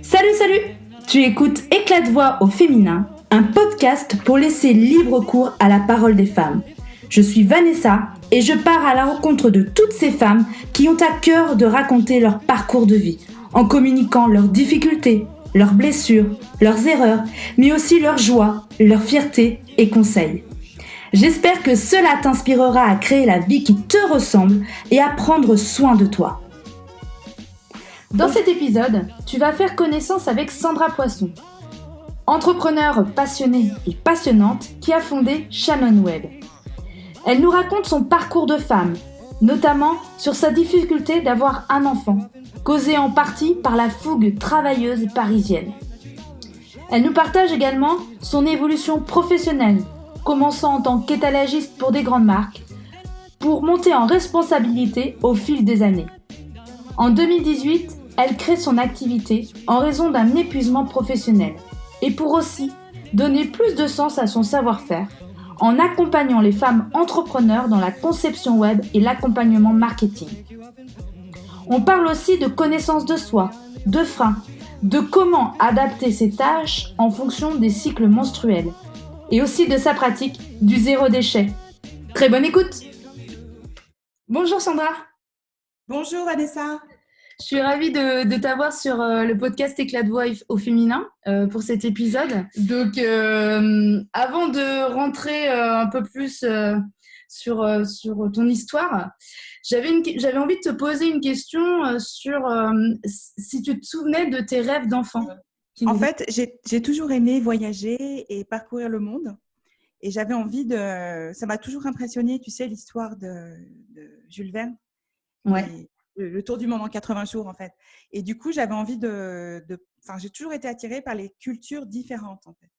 Salut, salut! Tu écoutes Éclat de voix au féminin, un podcast pour laisser libre cours à la parole des femmes. Je suis Vanessa et je pars à la rencontre de toutes ces femmes qui ont à cœur de raconter leur parcours de vie, en communiquant leurs difficultés, leurs blessures, leurs erreurs, mais aussi leurs joies, leurs fiertés et conseils. J'espère que cela t'inspirera à créer la vie qui te ressemble et à prendre soin de toi. Dans cet épisode, tu vas faire connaissance avec Sandra Poisson, entrepreneure passionnée et passionnante qui a fondé Shannon Webb. Elle nous raconte son parcours de femme, notamment sur sa difficulté d'avoir un enfant, causée en partie par la fougue travailleuse parisienne. Elle nous partage également son évolution professionnelle, commençant en tant qu'étalagiste pour des grandes marques, pour monter en responsabilité au fil des années. En 2018, elle crée son activité en raison d'un épuisement professionnel et pour aussi donner plus de sens à son savoir-faire en accompagnant les femmes entrepreneurs dans la conception web et l'accompagnement marketing. On parle aussi de connaissance de soi, de freins, de comment adapter ses tâches en fonction des cycles menstruels et aussi de sa pratique du zéro déchet. Très bonne écoute! Bonjour Sandra! Bonjour Vanessa! Je suis ravie de t'avoir sur le podcast Éclat de voix au féminin pour cet épisode. Donc, avant de rentrer un peu plus sur ton histoire, j'avais envie de te poser une question sur si tu te souvenais de tes rêves d'enfant. En fait, j'ai toujours aimé voyager et parcourir le monde. Et j'avais envie de… Ça m'a toujours impressionnée, tu sais, l'histoire de Jules Verne. Ouais. Le tour du monde en 80 jours, en fait. Et du coup, j'avais envie Enfin, j'ai toujours été attirée par les cultures différentes, en fait.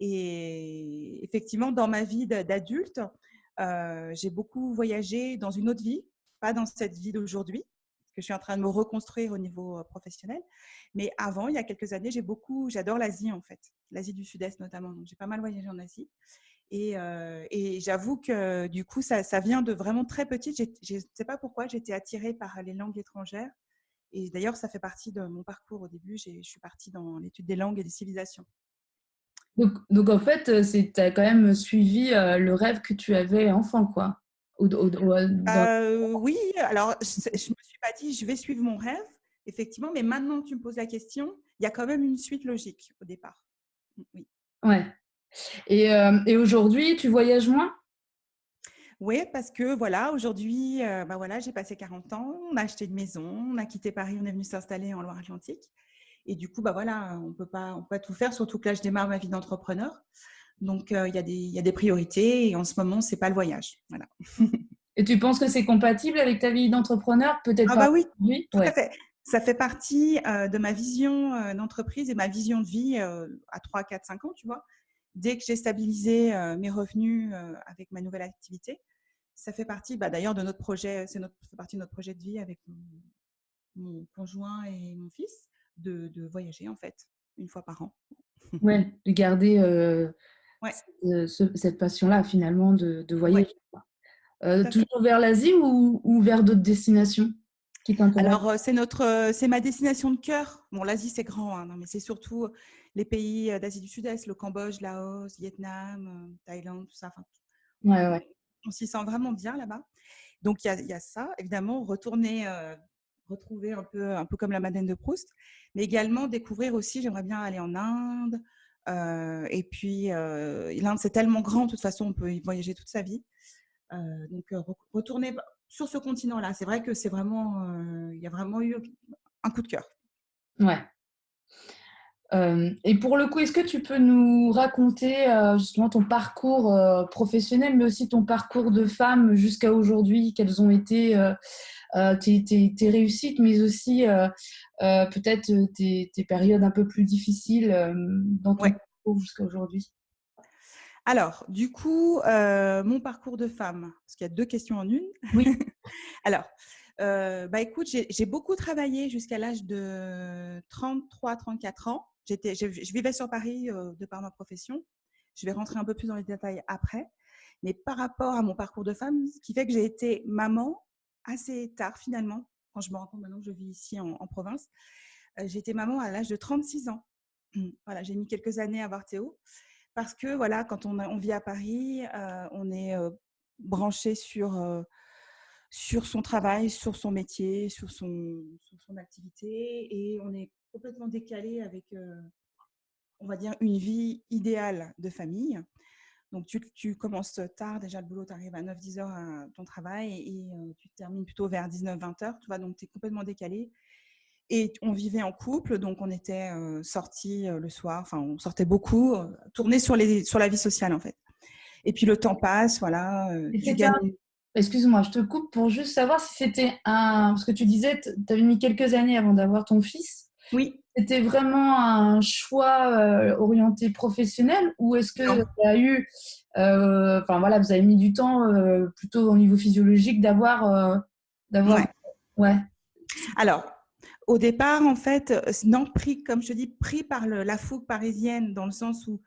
Et effectivement, dans ma vie d'adulte, j'ai beaucoup voyagé dans une autre vie, pas dans cette vie d'aujourd'hui, parce que je suis en train de me reconstruire au niveau professionnel. Mais avant, il y a quelques années, j'adore l'Asie, en fait. L'Asie du Sud-Est notamment. Donc, j'ai pas mal voyagé en Asie. Et j'avoue que du coup, ça vient de vraiment très petite. Je ne sais pas pourquoi, j'étais attirée par les langues étrangères. Et d'ailleurs, ça fait partie de mon parcours au début. Je suis partie dans l'étude des langues et des civilisations. Donc en fait, tu as quand même suivi le rêve que tu avais enfant, quoi. Oui, alors je ne me suis pas dit je vais suivre mon rêve, effectivement, mais maintenant que tu me poses la question, il y a quand même une suite logique au départ. Oui. Ouais. Et aujourd'hui, tu voyages moins? Oui, parce que voilà, aujourd'hui, voilà, j'ai passé 40 ans, on a acheté une maison, on a quitté Paris, on est venu s'installer en Loire-Atlantique. Et du coup, voilà, on peut pas tout faire, surtout que là, je démarre ma vie d'entrepreneur. Donc, il y a des priorités et en ce moment, c'est pas le voyage. Voilà. Et tu penses que c'est compatible avec ta vie d'entrepreneur? Peut-être Ah pas bah oui, aujourd'hui? tout à Ouais. fait. Ça fait partie de ma vision d'entreprise et ma vision de vie à 3, 4, 5 ans, tu vois. Dès que j'ai stabilisé mes revenus avec ma nouvelle activité, ça fait partie d'ailleurs de notre projet, ça fait partie de notre projet de vie avec mon conjoint et mon fils, de voyager en fait, une fois par an. Ouais, de garder Ouais, cette passion-là finalement de ouais, voyager. tout à fait. Toujours vers l'Asie ou vers d'autres destinations qui t'intéressent? Alors, c'est ma destination de cœur. Bon, l'Asie, c'est grand, hein, non, mais c'est surtout les pays d'Asie du Sud-Est, le Cambodge, Laos, Vietnam, Thaïlande, tout ça. Enfin, Ouais, ouais. on s'y sent vraiment bien là-bas. Donc, il y a ça, évidemment, retrouver un peu comme la Madeleine de Proust, mais également découvrir aussi, j'aimerais bien aller en Inde. Et puis, l'Inde, c'est tellement grand, de toute façon, on peut y voyager toute sa vie. Donc, retourner sur ce continent-là. C'est vrai que il y a vraiment eu un coup de cœur. Ouais. Et pour le coup, est-ce que tu peux nous raconter justement ton parcours professionnel, mais aussi ton parcours de femme jusqu'à aujourd'hui? Quelles ont été tes réussites, mais aussi peut-être tes périodes un peu plus difficiles dans ton Ouais. parcours jusqu'à aujourd'hui? Alors, du coup, mon parcours de femme, parce qu'il y a 2 questions en une. Oui. Alors, écoute, j'ai beaucoup travaillé jusqu'à l'âge de 33-34 ans. Je vivais sur Paris de par ma profession. Je vais rentrer un peu plus dans les détails après. Mais par rapport à mon parcours de femme, ce qui fait que j'ai été maman assez tard finalement, quand je me rends compte maintenant que je vis ici en province. J'ai été maman à l'âge de 36 ans. Voilà, j'ai mis quelques années à avoir Théo parce que voilà, quand on vit à Paris, on est branché sur son travail, sur son métier, sur son activité et on est complètement décalé avec, on va dire, une vie idéale de famille. Donc, tu commences tard, déjà le boulot, tu arrives à 9-10 heures à ton travail et tu termines plutôt vers 19-20 heures, tu vois, donc tu es complètement décalé. Et on vivait en couple, donc on était sortis le soir, enfin on sortait beaucoup, tournés sur la vie sociale en fait. Et puis le temps passe, voilà, Et tu c'était gagnes. excuse-moi, je te coupe pour juste savoir si c'était parce que tu disais, tu avais mis quelques années avant d'avoir ton fils. Oui, C'était vraiment un choix orienté professionnel ou est-ce que non. tu as eu, enfin voilà, vous avez mis du temps plutôt au niveau physiologique d'avoir, Ouais. ouais, Alors, au départ, en fait, non, pris, comme je te dis, pris par la fougue parisienne, dans le sens où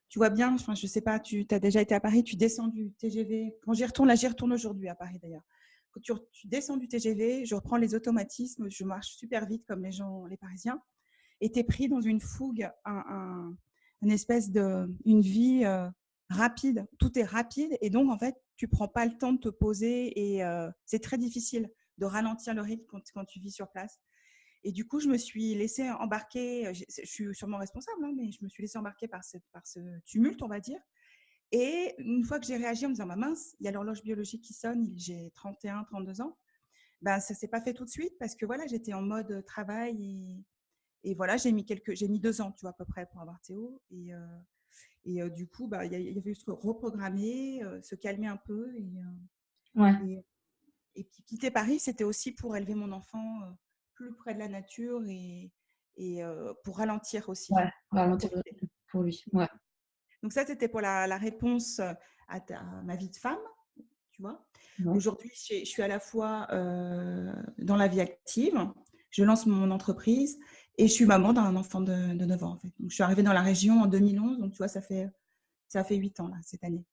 tu vois bien, enfin, je sais pas, tu as déjà été à Paris, tu descends du TGV. Quand j'y retourne, là, j'y retourne aujourd'hui à Paris d'ailleurs. Quand tu descends du TGV, je reprends les automatismes, je marche super vite comme les gens, les Parisiens, et tu es pris dans une fougue, une espèce une vie rapide. Tout est rapide, et donc, en fait, tu prends pas le temps de te poser, et c'est très difficile de ralentir le rythme quand tu vis sur place. Et du coup, je me suis laissée embarquer, je suis sûrement responsable, hein, mais je me suis laissée embarquer par ce tumulte, on va dire. Et une fois que j'ai réagi en me disant, bah mince, il y a l'horloge biologique qui sonne, j'ai 31, 32 ans, ben, ça ne s'est pas fait tout de suite parce que voilà, j'étais en mode travail et voilà, j'ai mis 2 ans, tu vois, à peu près pour avoir Théo. Et du coup, bah, il y avait se reprogrammer, se calmer un peu. ouais, Et, et puis quitter Paris, c'était aussi pour élever mon enfant plus près de la nature et pour ralentir aussi, ouais, pour ralentir le profiter. rythme pour lui, ouais, Donc ça, c'était pour la réponse à ma vie de femme, tu vois. ouais, Aujourd'hui, je suis à la fois dans la vie active, je lance mon entreprise et je suis maman d'un enfant de 9 ans. En fait. Donc, je suis arrivée dans la région en 2011, donc tu vois, ça fait 8 ans là, cette année.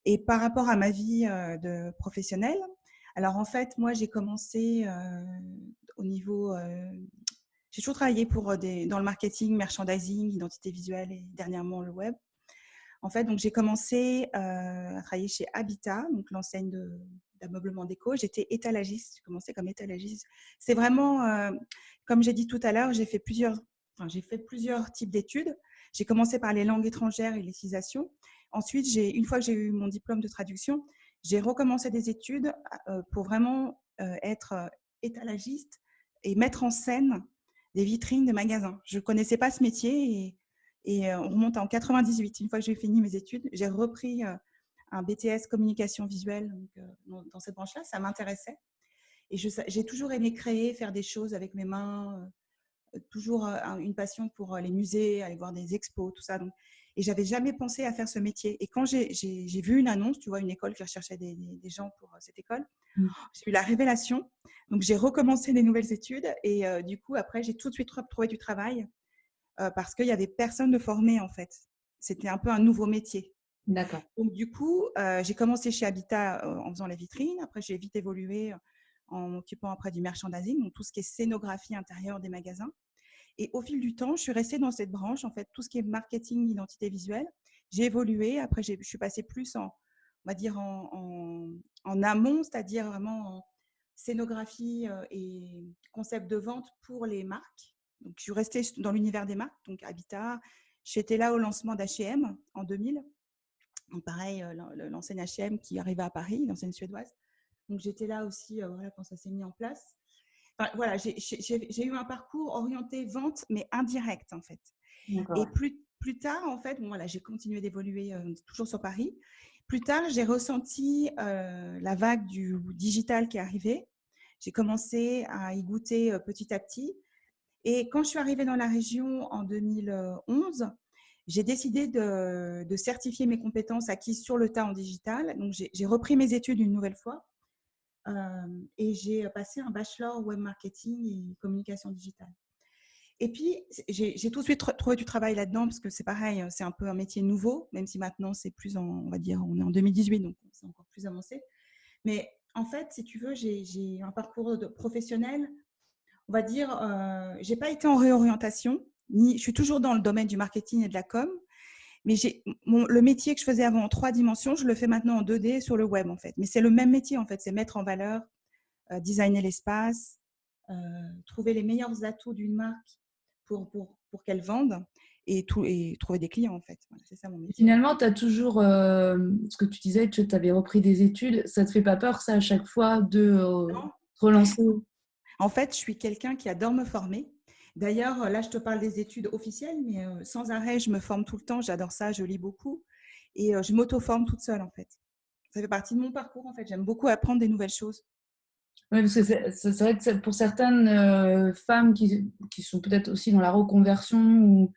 Et par rapport à ma vie de professionnelle, alors en fait, moi, j'ai commencé au niveau... j'ai toujours travaillé dans le marketing, merchandising, identité visuelle et dernièrement le web. En fait, donc j'ai commencé à travailler chez Habitat, donc l'enseigne d'ameublement déco. J'étais étalagiste, j'ai commencé comme étalagiste. C'est vraiment, comme j'ai dit tout à l'heure, j'ai fait plusieurs types d'études. J'ai commencé par les langues étrangères et l'utilisation. Ensuite, une fois que j'ai eu mon diplôme de traduction, j'ai recommencé des études pour vraiment être étalagiste et mettre en scène des vitrines de magasins. Je ne connaissais pas ce métier et on remonte en 98. Une fois que j'ai fini mes études, j'ai repris un BTS communication visuelle dans cette branche-là. Ça m'intéressait. Et j'ai toujours aimé créer, faire des choses avec mes mains, toujours une passion pour les musées, aller voir des expos, tout ça. Donc, et j'avais jamais pensé à faire ce métier. Et quand j'ai vu une annonce, tu vois, une école qui recherchait des gens pour cette école, j'ai eu la révélation. Donc, j'ai recommencé des nouvelles études. Et du coup, après, j'ai tout de suite trouvé du travail parce qu'il n'y avait personne de formé, en fait. C'était un peu un nouveau métier. d'accord. Donc, du coup, j'ai commencé chez Habitat en faisant les vitrines. Après, j'ai vite évolué en m'occupant après du merchandising, donc tout ce qui est scénographie intérieure des magasins. Et au fil du temps, je suis restée dans cette branche, en fait, tout ce qui est marketing, identité visuelle. J'ai évolué. Après, je suis passée plus on va dire, en amont, c'est-à-dire vraiment en scénographie et concept de vente pour les marques. Donc, je suis restée dans l'univers des marques, donc Habitat. J'étais là au lancement d'H&M en 2000. Donc, pareil, l'enseigne H&M qui arrivait à Paris, l'enseigne suédoise. Donc, j'étais là aussi voilà, quand ça s'est mis en place. Enfin, voilà, j'ai eu un parcours orienté vente, mais indirect, en fait. D'accord, Et plus tard, en fait, bon, voilà, j'ai continué d'évoluer toujours sur Paris. Plus tard, j'ai ressenti la vague du digital qui est arrivée. J'ai commencé à y goûter petit à petit. Et quand je suis arrivée dans la région en 2011, j'ai décidé de certifier mes compétences acquises sur le tas en digital. Donc, j'ai repris mes études une nouvelle fois et j'ai passé un bachelor web marketing et communication digitale. Et puis, j'ai tout de suite trouvé du travail là-dedans parce que c'est pareil, c'est un peu un métier nouveau, même si maintenant c'est plus on va dire, on est en 2018, donc c'est encore plus avancé. Mais en fait, si tu veux, j'ai un parcours professionnel, on va dire, j'ai pas été en réorientation, ni je suis toujours dans le domaine du marketing et de la com, mais le métier que je faisais avant en 3 dimensions, je le fais maintenant en 2D sur le web, en fait. Mais c'est le même métier, en fait, c'est mettre en valeur, designer l'espace, trouver les meilleurs atouts d'une marque pour qu'elle vende et trouver des clients, en fait. Voilà, c'est ça mon métier. Finalement, tu as toujours, ce que tu disais, tu avais repris des études. Ça te fait pas peur, ça, à chaque fois, de Non. relancer? En fait, je suis quelqu'un qui adore me former. D'ailleurs, là, je te parle des études officielles, mais sans arrêt, je me forme tout le temps. J'adore ça, je lis beaucoup. Et je m'auto-forme toute seule, en fait. Ça fait partie de mon parcours, en fait. J'aime beaucoup apprendre des nouvelles choses. Oui, parce que c'est vrai que pour certaines femmes qui sont peut-être aussi dans la reconversion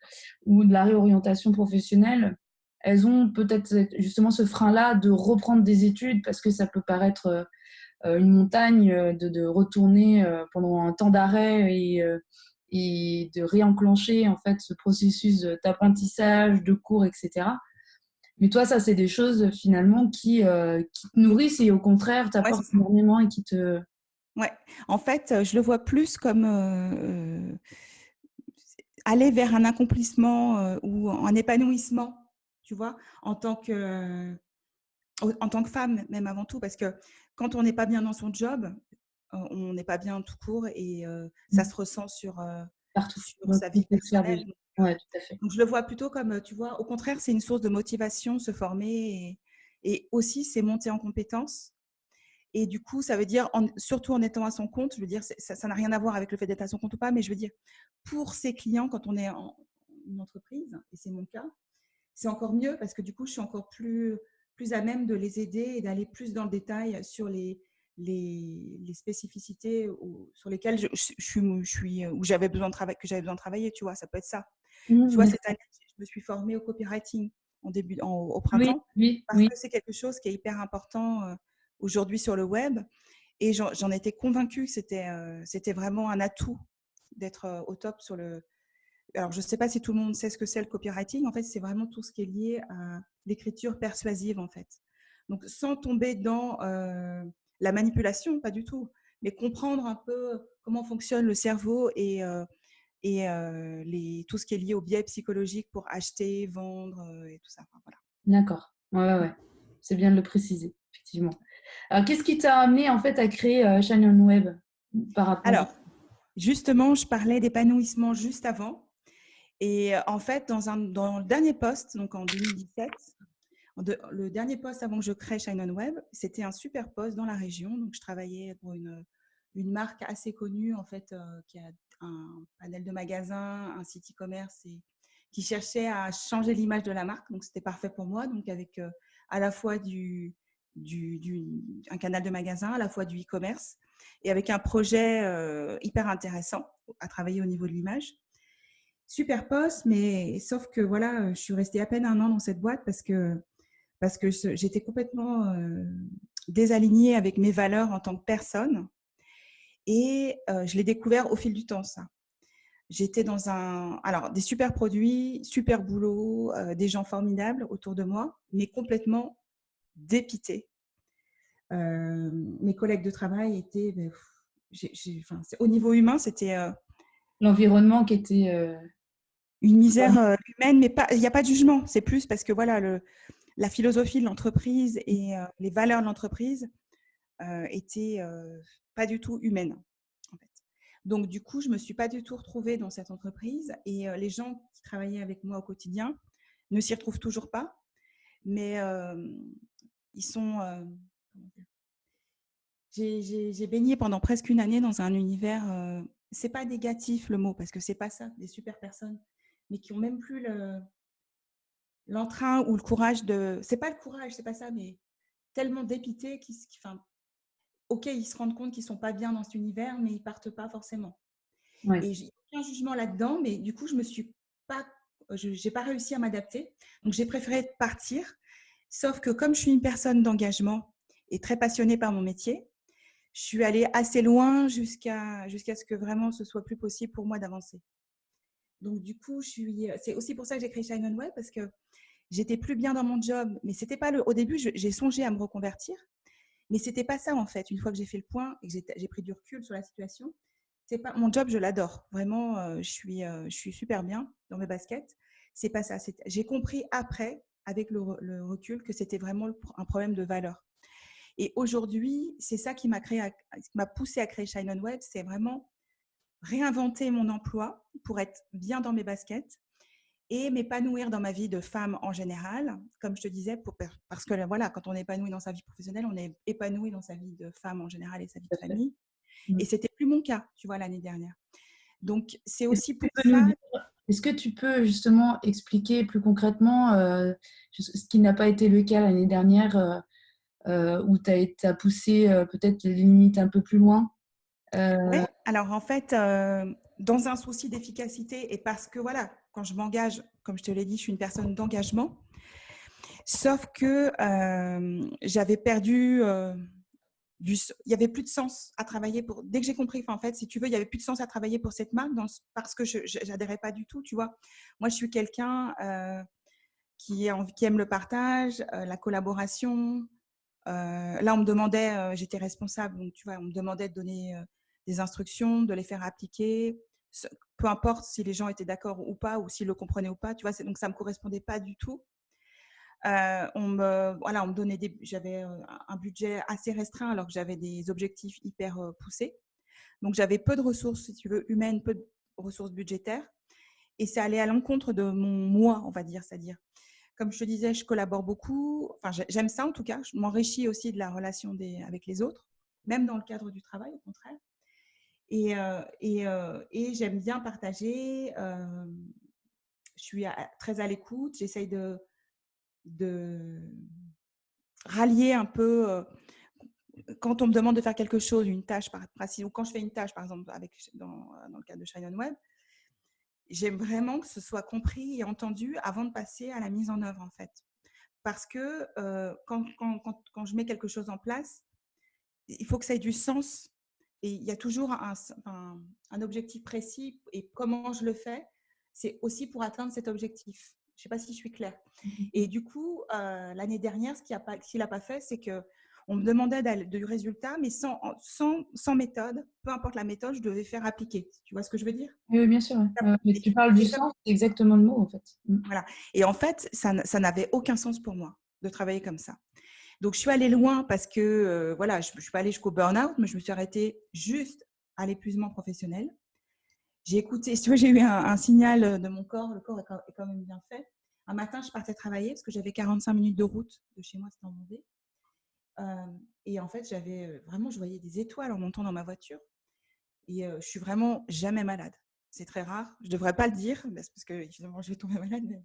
ou de la réorientation professionnelle, elles ont peut-être justement ce frein-là de reprendre des études parce que ça peut paraître une montagne de retourner pendant un temps d'arrêt et de réenclencher en fait ce processus d'apprentissage, de cours, etc. Mais toi, ça, c'est des choses finalement qui te nourrissent et au contraire Ouais, c'est t'apportent ça. énormément et qui te… Ouais. En fait, je le vois plus comme aller vers un accomplissement ou un épanouissement, tu vois, en tant que femme, même avant tout, parce que quand on n'est pas bien dans son job, on n'est pas bien tout court et ça se ressent partout. sur Donc, sa tu vie peux faire personnelle. Ouais, tout à fait. Donc, je le vois plutôt comme, tu vois, au contraire, c'est une source de motivation, se former et aussi, c'est monter en compétences. Et du coup, ça veut dire, surtout en étant à son compte, je veux dire, ça n'a rien à voir avec le fait d'être à son compte ou pas, mais je veux dire, pour ses clients, quand on est en une entreprise, et c'est mon cas, c'est encore mieux parce que du coup, je suis encore plus à même de les aider et d'aller plus dans le détail sur les spécificités sur lesquelles où j'avais besoin de travailler, que j'avais besoin de travailler, tu vois, ça peut être ça. Tu vois, cette année, je me suis formée au copywriting au Oui, printemps oui, parce oui. que c'est quelque chose qui est hyper important aujourd'hui sur le web. Et j'en étais convaincue que c'était vraiment un atout d'être au top sur le… Alors, je ne sais pas si tout le monde sait ce que c'est le copywriting. En fait, c'est vraiment tout ce qui est lié à l'écriture persuasive, en fait. Donc, sans tomber dans la manipulation, pas du tout, mais comprendre un peu comment fonctionne le cerveau et tout ce qui est lié au biais psychologique pour acheter, vendre et tout ça. Enfin, voilà. D'accord. Ouais. C'est bien de le préciser, effectivement. Alors, qu'est-ce qui t'a amené en fait à créer Shannon Web par rapport… Alors, justement, je parlais d'épanouissement juste avant. Et en fait, dans le dernier poste, donc en 2017, le dernier poste avant que je crée Shine On Web, c'était un super poste dans la région. Donc, je travaillais pour une marque assez connue, en fait, qui a un panel de magasins, un site e-commerce et qui cherchait à changer l'image de la marque. Donc, c'était parfait pour moi. Donc, avec à la fois un canal de magasin, à la fois du e-commerce et avec un projet hyper intéressant à travailler au niveau de l'image. Super poste, mais sauf que voilà, je suis restée à peine 1 an dans cette boîte parce que j'étais complètement désalignée avec mes valeurs en tant que personne. Et je l'ai découvert au fil du temps, ça. J'étais alors, des super produits, super boulot, des gens formidables autour de moi, mais complètement dépitée. Mes collègues de travail étaient… au niveau humain, c'était L'environnement qui était… une misère humaine, mais il n'y a pas de jugement. C'est plus parce que voilà, la philosophie de l'entreprise et les valeurs de l'entreprise étaient pas du tout humaines, en fait. Donc, du coup, je ne me suis pas du tout retrouvée dans cette entreprise et les gens qui travaillaient avec moi au quotidien ne s'y retrouvent toujours pas, mais ils sont… j'ai baigné pendant presque 1 année dans un univers… c'est pas négatif le mot, parce que c'est pas ça, des super personnes, mais qui ont même plus l'entrain ou le courage de… C'est pas le courage, c'est pas ça, mais tellement dépités enfin, ok, ils se rendent compte qu'ils sont pas bien dans cet univers, mais ils partent pas forcément. Ouais. Et j'ai aucun jugement là-dedans, mais du coup, j'ai pas réussi à m'adapter. Donc, j'ai préféré partir. Sauf que comme je suis une personne d'engagement et très passionnée par mon métier, je suis allée assez loin jusqu'à ce que vraiment ce soit plus possible pour moi d'avancer. Donc, du coup, c'est aussi pour ça que j'ai créé Shine On Web, parce que j'étais plus bien dans mon job, mais c'était pas au début, j'ai songé à me reconvertir, mais c'était pas ça en fait. Une fois que j'ai fait le point et que j'ai pris du recul sur la situation, C'est pas mon job, je l'adore. Vraiment, je suis super bien dans mes baskets. C'est pas ça. J'ai compris après, avec le recul, que c'était vraiment un problème de valeur. Et aujourd'hui, c'est ça qui m'a poussé à créer Shine on Web. C'est vraiment réinventer mon emploi pour être bien dans mes baskets et m'épanouir dans ma vie de femme en général. Comme je te disais, parce que voilà, quand on est épanoui dans sa vie professionnelle, on est épanoui dans sa vie de femme en général et sa vie Tout de à fait. famille. Mm. Et c'était plus mon cas, tu vois, l'année dernière. Donc, c'est Est-ce aussi que tu pour peux nous ça. dire- est-ce que tu peux justement expliquer plus concrètement ce qui n'a pas été le cas l'année dernière, où tu as poussé peut-être les limites un peu plus loin? Oui, Euh, alors en fait, dans un souci d'efficacité et parce que voilà, quand je m'engage, comme je te l'ai dit, je suis une personne d'engagement, sauf que j'avais perdu il y avait plus de sens à travailler pour. Dès que j'ai compris, enfin, en fait, si tu veux, il y avait plus de sens à travailler pour cette marque parce que je n'adhérais pas du tout, tu vois. Moi, je suis quelqu'un qui aime le partage, la collaboration. Là, on me demandait, j'étais responsable, donc tu vois, on me demandait de donner des instructions, de les faire appliquer, peu importe si les gens étaient d'accord ou pas, ou s'ils le comprenaient ou pas, tu vois. Donc, ça me correspondait pas du tout. On me donnait j'avais un budget assez restreint alors que j'avais des objectifs hyper poussés. Donc, j'avais peu de ressources, si tu veux, humaines, peu de ressources budgétaires. Et ça allait à l'encontre de mon moi, on va dire. C'est-à-dire, comme je te disais, je collabore beaucoup. Enfin, j'aime ça en tout cas. Je m'enrichis aussi de la relation avec les autres, même dans le cadre du travail, au contraire. Et j'aime bien partager. Je suis très à l'écoute. J'essaye de rallier un peu quand on me demande de faire quelque chose, une tâche précise, ou quand je fais une tâche, par exemple, dans le cadre de Shine on Web, j'aime vraiment que ce soit compris et entendu avant de passer à la mise en œuvre, en fait. Parce que quand je mets quelque chose en place, il faut que ça ait du sens. Et il y a toujours un objectif précis. Et comment je le fais, c'est aussi pour atteindre cet objectif. Je ne sais pas si je suis claire. Et du coup, l'année dernière, ce qu'il n'a pas fait, c'est qu'on me demandait du résultat, mais sans méthode. Peu importe la méthode, je devais faire appliquer. Tu vois ce que je veux dire? oui, bien sûr. Mais tu parles du Et sens, c'est exactement le mot en fait. Mm. voilà. Et en fait, ça n'avait aucun sens pour moi de travailler comme ça. Donc, je suis allée loin parce que, voilà, je ne suis pas allée jusqu'au burn-out, mais je me suis arrêtée juste à l'épuisement professionnel. J'ai écouté, si tu veux, j'ai eu un signal de mon corps. Le corps est quand même bien fait. Un matin, je partais travailler parce que j'avais 45 minutes de route de chez moi, c'était en Vendée. Et en fait, je voyais des étoiles en montant dans ma voiture. Et je suis vraiment jamais malade. C'est très rare. Je ne devrais pas le dire parce que évidemment, je vais tomber malade.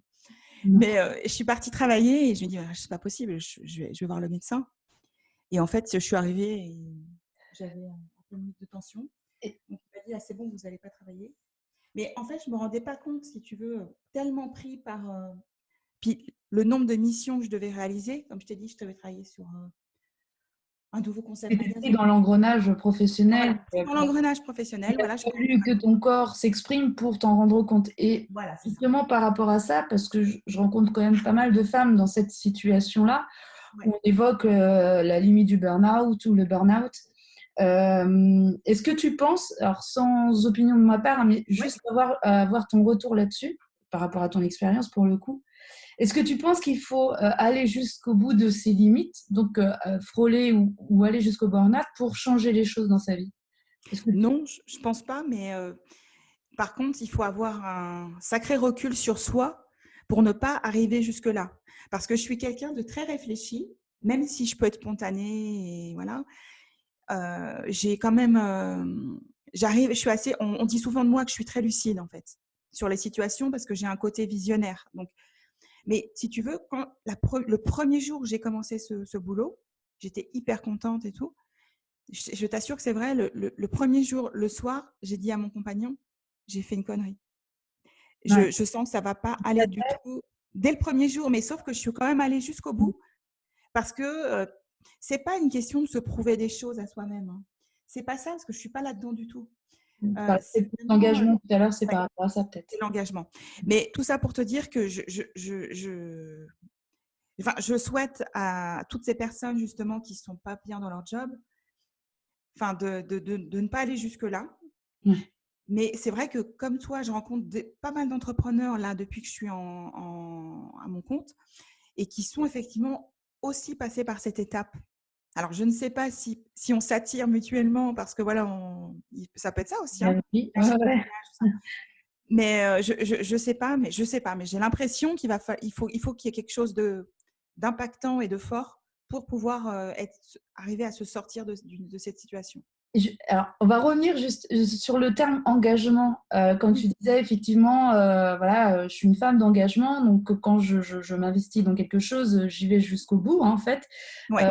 Mais je suis partie travailler et je me dis, c'est pas possible, je vais voir le médecin. Et en fait, je suis arrivée et j'avais un peu de tension. Et- Donc, il m'a dit, ah, c'est bon, vous n'allez pas travailler. Mais en fait, je ne me rendais pas compte, si tu veux, tellement pris par puis le nombre de missions que je devais réaliser. Comme je t'ai dit, je devais travailler sur un nouveau concept T'étais pris magasin. dans l'engrenage professionnel. Voilà, dans l'engrenage professionnel. Il a Voilà, fallu que ton corps s'exprime pour t'en rendre compte. Et voilà, c'est ça. justement par rapport à ça, parce que je rencontre quand même pas mal de femmes dans cette situation-là, où Ouais. on évoque la limite du burn-out ou le burn-out. Est-ce que tu penses, alors sans opinion de ma part, hein, mais Ouais. juste avoir ton retour là-dessus, par rapport à ton expérience pour le coup, est-ce que tu penses qu'il faut aller jusqu'au bout de ses limites, donc frôler ou aller jusqu'au burn-out pour changer les choses dans sa vie? Est-ce que Non, je ne pense pas, mais par contre, il faut avoir un sacré recul sur soi pour ne pas arriver jusque-là. Parce que je suis quelqu'un de très réfléchi, même si je peux être spontanée et voilà. J'ai quand même, je suis assez. On dit souvent de moi que je suis très lucide en fait sur les situations parce que j'ai un côté visionnaire. Donc, mais si tu veux, le premier jour où j'ai commencé ce boulot, j'étais hyper contente et tout. Je t'assure que c'est vrai. Le premier jour, le soir, j'ai dit à mon compagnon, j'ai fait une connerie. Ouais. Je sens que ça va pas aller du tout dès le premier jour, mais sauf que je suis quand même allée jusqu'au bout parce que c'est pas une question de se prouver des choses à soi-même. Hein. C'est pas ça, parce que je suis pas là-dedans du tout. Tu parlais C'est vraiment d'engagement tout à l'heure, c'est ouais, par rapport à ça peut-être. c'est l'engagement. Mais tout ça pour te dire que enfin, je souhaite à toutes ces personnes justement qui sont pas bien dans leur job, enfin de ne pas aller jusque-là, Ouais. Mais c'est vrai que comme toi, je rencontre pas mal d'entrepreneurs là depuis que je suis à mon compte et qui sont effectivement aussi passés par cette étape. Alors, je ne sais pas si on s'attire mutuellement parce que voilà, ça peut être ça aussi, hein, Oui, la ouais, chimie ouais. du ménage, tout ça. Mais je sais pas, mais j'ai l'impression il faut qu'il y ait quelque chose d'impactant et de fort pour pouvoir arriver à se sortir de cette situation. Alors, on va revenir juste sur le terme engagement. Quand Oui, tu disais effectivement, voilà, je suis une femme d'engagement, donc quand je m'investis dans quelque chose, j'y vais jusqu'au bout, hein, en fait. ouais.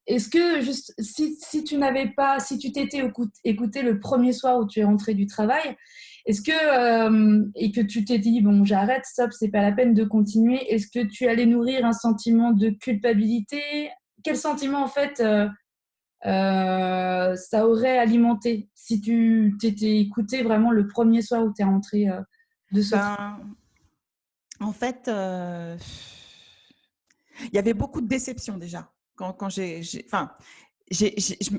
Est-ce que juste si tu n'avais pas, si tu t'étais écouté le premier soir où tu es rentrée du travail, est-ce que et que tu t'es dit bon, j'arrête, stop, c'est pas la peine de continuer, est-ce que tu allais nourrir un sentiment de culpabilité? Quel sentiment en fait ça aurait alimenté si tu t'étais écouté vraiment le premier soir où tu es rentrée de ce travail? Ben, en fait, il y avait beaucoup de déception déjà. Quand enfin,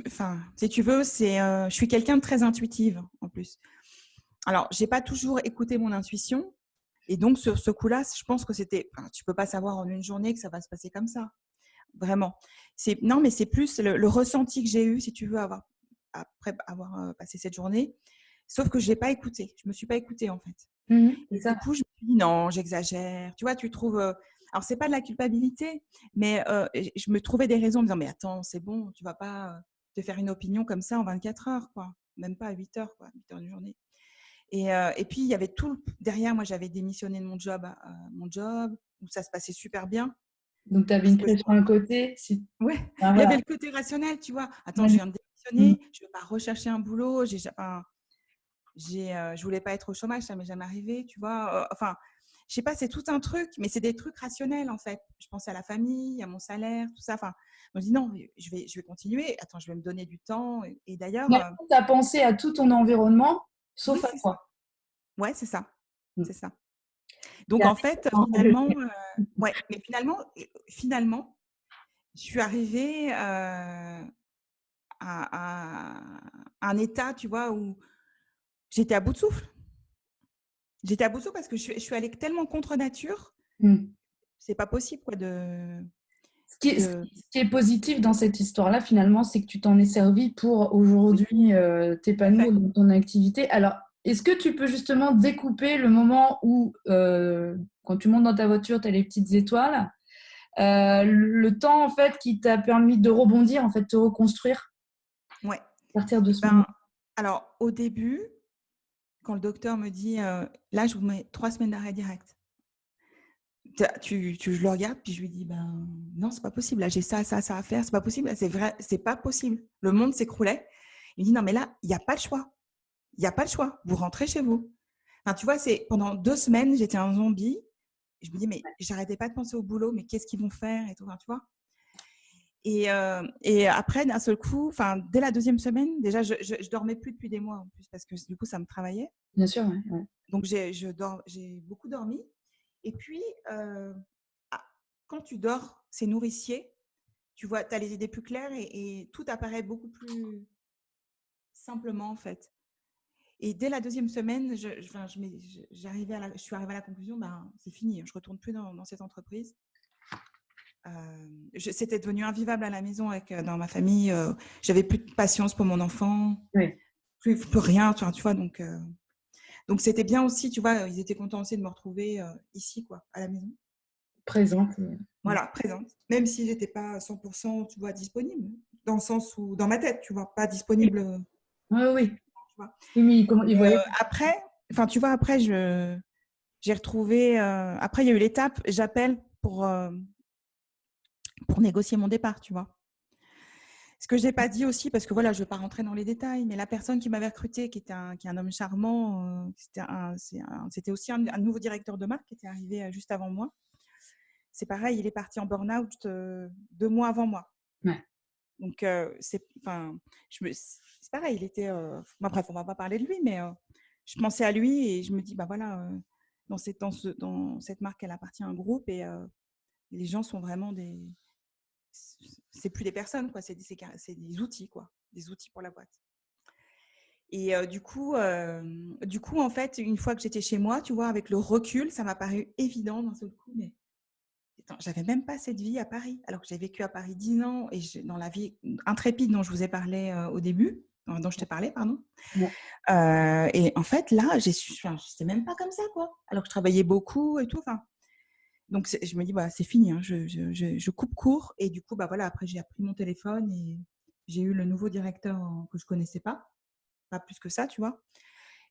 enfin, si tu veux, je suis quelqu'un de très intuitive en plus. Alors, j'ai pas toujours écouté mon intuition. Et donc, sur ce coup-là, je pense que enfin, tu peux pas savoir en une journée que ça va se passer comme ça. Vraiment. Non, mais c'est plus le ressenti que j'ai eu, si tu veux, après avoir passé cette journée. Sauf que je l'ai pas écouté. Je me suis pas écoutée, en fait. C'est Et ça. du coup, je me suis dit, non, j'exagère. Tu vois, tu trouves. Alors, c'est pas de la culpabilité, mais je me trouvais des raisons en me disant, mais attends, c'est bon, tu vas pas te faire une opinion comme ça en 24 heures, quoi. Même pas à 8 heures, quoi, 8 heures d'une journée. Et puis, il y avait derrière, moi, j'avais démissionné de mon job, où ça se passait super bien. Donc tu avais Parce une que je pression à côté. Si... Ouais, Ah, il y voilà. avait le côté rationnel, tu vois. Attends, je Ouais. viens de démissionner, je ne vais pas rechercher un boulot. Je voulais pas être au chômage, ça m'est jamais arrivé, tu vois. Enfin, je sais pas, c'est tout un truc, mais c'est des trucs rationnels en fait. Je pensais à la famille, à mon salaire, tout ça. Enfin, je me dis non, je vais continuer. Attends, je vais me donner du temps. Et d'ailleurs, Finalement, tu as pensé à tout ton environnement, oui, sauf à c'est ça. toi. Ouais, c'est ça, Mm. c'est ça. Donc Et en fait, finalement, ouais, mais finalement, je suis arrivée à un état, tu vois, où j'étais à bout de souffle. J'étais à bout de souffle parce que je suis allée tellement contre nature, Mm. c'est pas possible quoi de de Ce qui est positif dans cette histoire-là, finalement, c'est que tu t'en es servi pour aujourd'hui tout à t'épanouir fait. dans ton activité. Alors, est-ce que tu peux justement découper le moment où, quand tu montes dans ta voiture, tu as les petites étoiles, le temps en fait qui t'a permis de rebondir, en fait, te reconstruire Ouais. à partir de Et ce moment? ben, alors au début, quand le docteur me dit là, je vous mets 3 semaines d'arrêt direct. Je le regarde puis je lui dis ben non, c'est pas possible. Là, j'ai ça à faire, c'est pas possible. C'est vrai, c'est pas possible. Le monde s'écroulait. Il me dit non, mais là, il n'y a pas le choix. Il n'y a pas le choix. Vous rentrez chez vous. Enfin, tu vois, c'est pendant 2 semaines, j'étais un zombie. Et je me dis mais j'arrêtais pas de penser au boulot, mais qu'est-ce qu'ils vont faire et tout. Enfin, tu vois. Et après, d'un seul coup, enfin, dès la deuxième semaine, déjà, je dormais plus depuis des mois en plus parce que du coup, ça me travaillait. Bien sûr, ouais, ouais. Donc, j'ai beaucoup dormi. Et puis, ah, quand tu dors, c'est nourricier. Tu vois, tu as les idées plus claires et tout apparaît beaucoup plus simplement en fait. Et dès la deuxième semaine, enfin, je suis arrivée à la conclusion, ben, c'est fini, je retourne plus dans cette entreprise. C'était devenu invivable à la maison dans ma famille. J'avais plus de patience pour mon enfant, Oui, plus rien, tu vois. Donc c'était bien aussi, tu vois. Ils étaient contents aussi de me retrouver ici, quoi, à la maison. présente. Voilà, présente. Même si j'étais pas à 100%, tu vois, disponible, dans le sens où dans ma tête, tu vois, pas disponible. Oui, oui. Tu vois. Oui, mais comment ils Et voyaient. après, enfin, tu vois, après j'ai retrouvé. Après, il y a eu l'étape, j'appelle pour négocier mon départ, tu vois. Ce que je n'ai pas dit aussi, parce que voilà, je ne vais pas rentrer dans les détails, mais la personne qui m'avait recruté, qui est un homme charmant, c'était aussi un nouveau directeur de marque qui était arrivé juste avant moi. C'est pareil, il est parti en burn-out 2 mois avant moi. Ouais. Donc, c'est pareil, il était. Bref, on ne va pas parler de lui, mais je pensais à lui et je me dis, bah voilà, dans cette marque, elle appartient à un groupe et les gens sont vraiment c'est plus des personnes, quoi, c'est des outils, quoi, des outils pour la boîte. Et en fait, une fois que j'étais chez moi, tu vois, avec le recul, ça m'a paru évident d'un seul coup. Mais attends, j'avais même pas cette vie à Paris, alors que j'ai vécu à Paris 10 ans et dans la vie intrépide dont je vous ai parlé au début, dont je t'ai parlé, pardon. Ouais. Et en fait, là, j'étais même pas comme ça, quoi. Alors que je travaillais beaucoup et tout. Enfin, donc, je me dis, bah, c'est fini, hein, je coupe court. Et du coup, bah, voilà, après, j'ai pris mon téléphone et j'ai eu le nouveau directeur que je connaissais pas plus que ça, tu vois.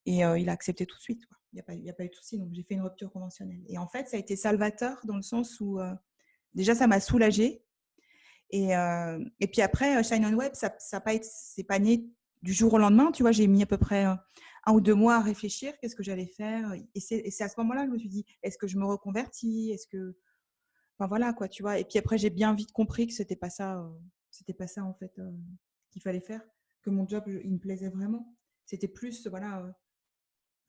Et il a accepté tout de suite, quoi. Il n'y a pas eu de souci. Donc, j'ai fait une rupture conventionnelle. Et en fait, ça a été salvateur dans le sens où, déjà, ça m'a soulagée. Et puis après, Shine on Web, c'est pas né du jour au lendemain. Tu vois, j'ai mis à peu près 1 ou 2 mois à réfléchir, qu'est-ce que j'allais faire. Et c'est à ce moment-là que je me suis dit, est-ce que je me reconvertis? Enfin voilà, quoi, tu vois. Et puis après, j'ai bien vite compris que c'était pas ça en fait qu'il fallait faire, que mon job, il me plaisait vraiment. C'était plus, voilà,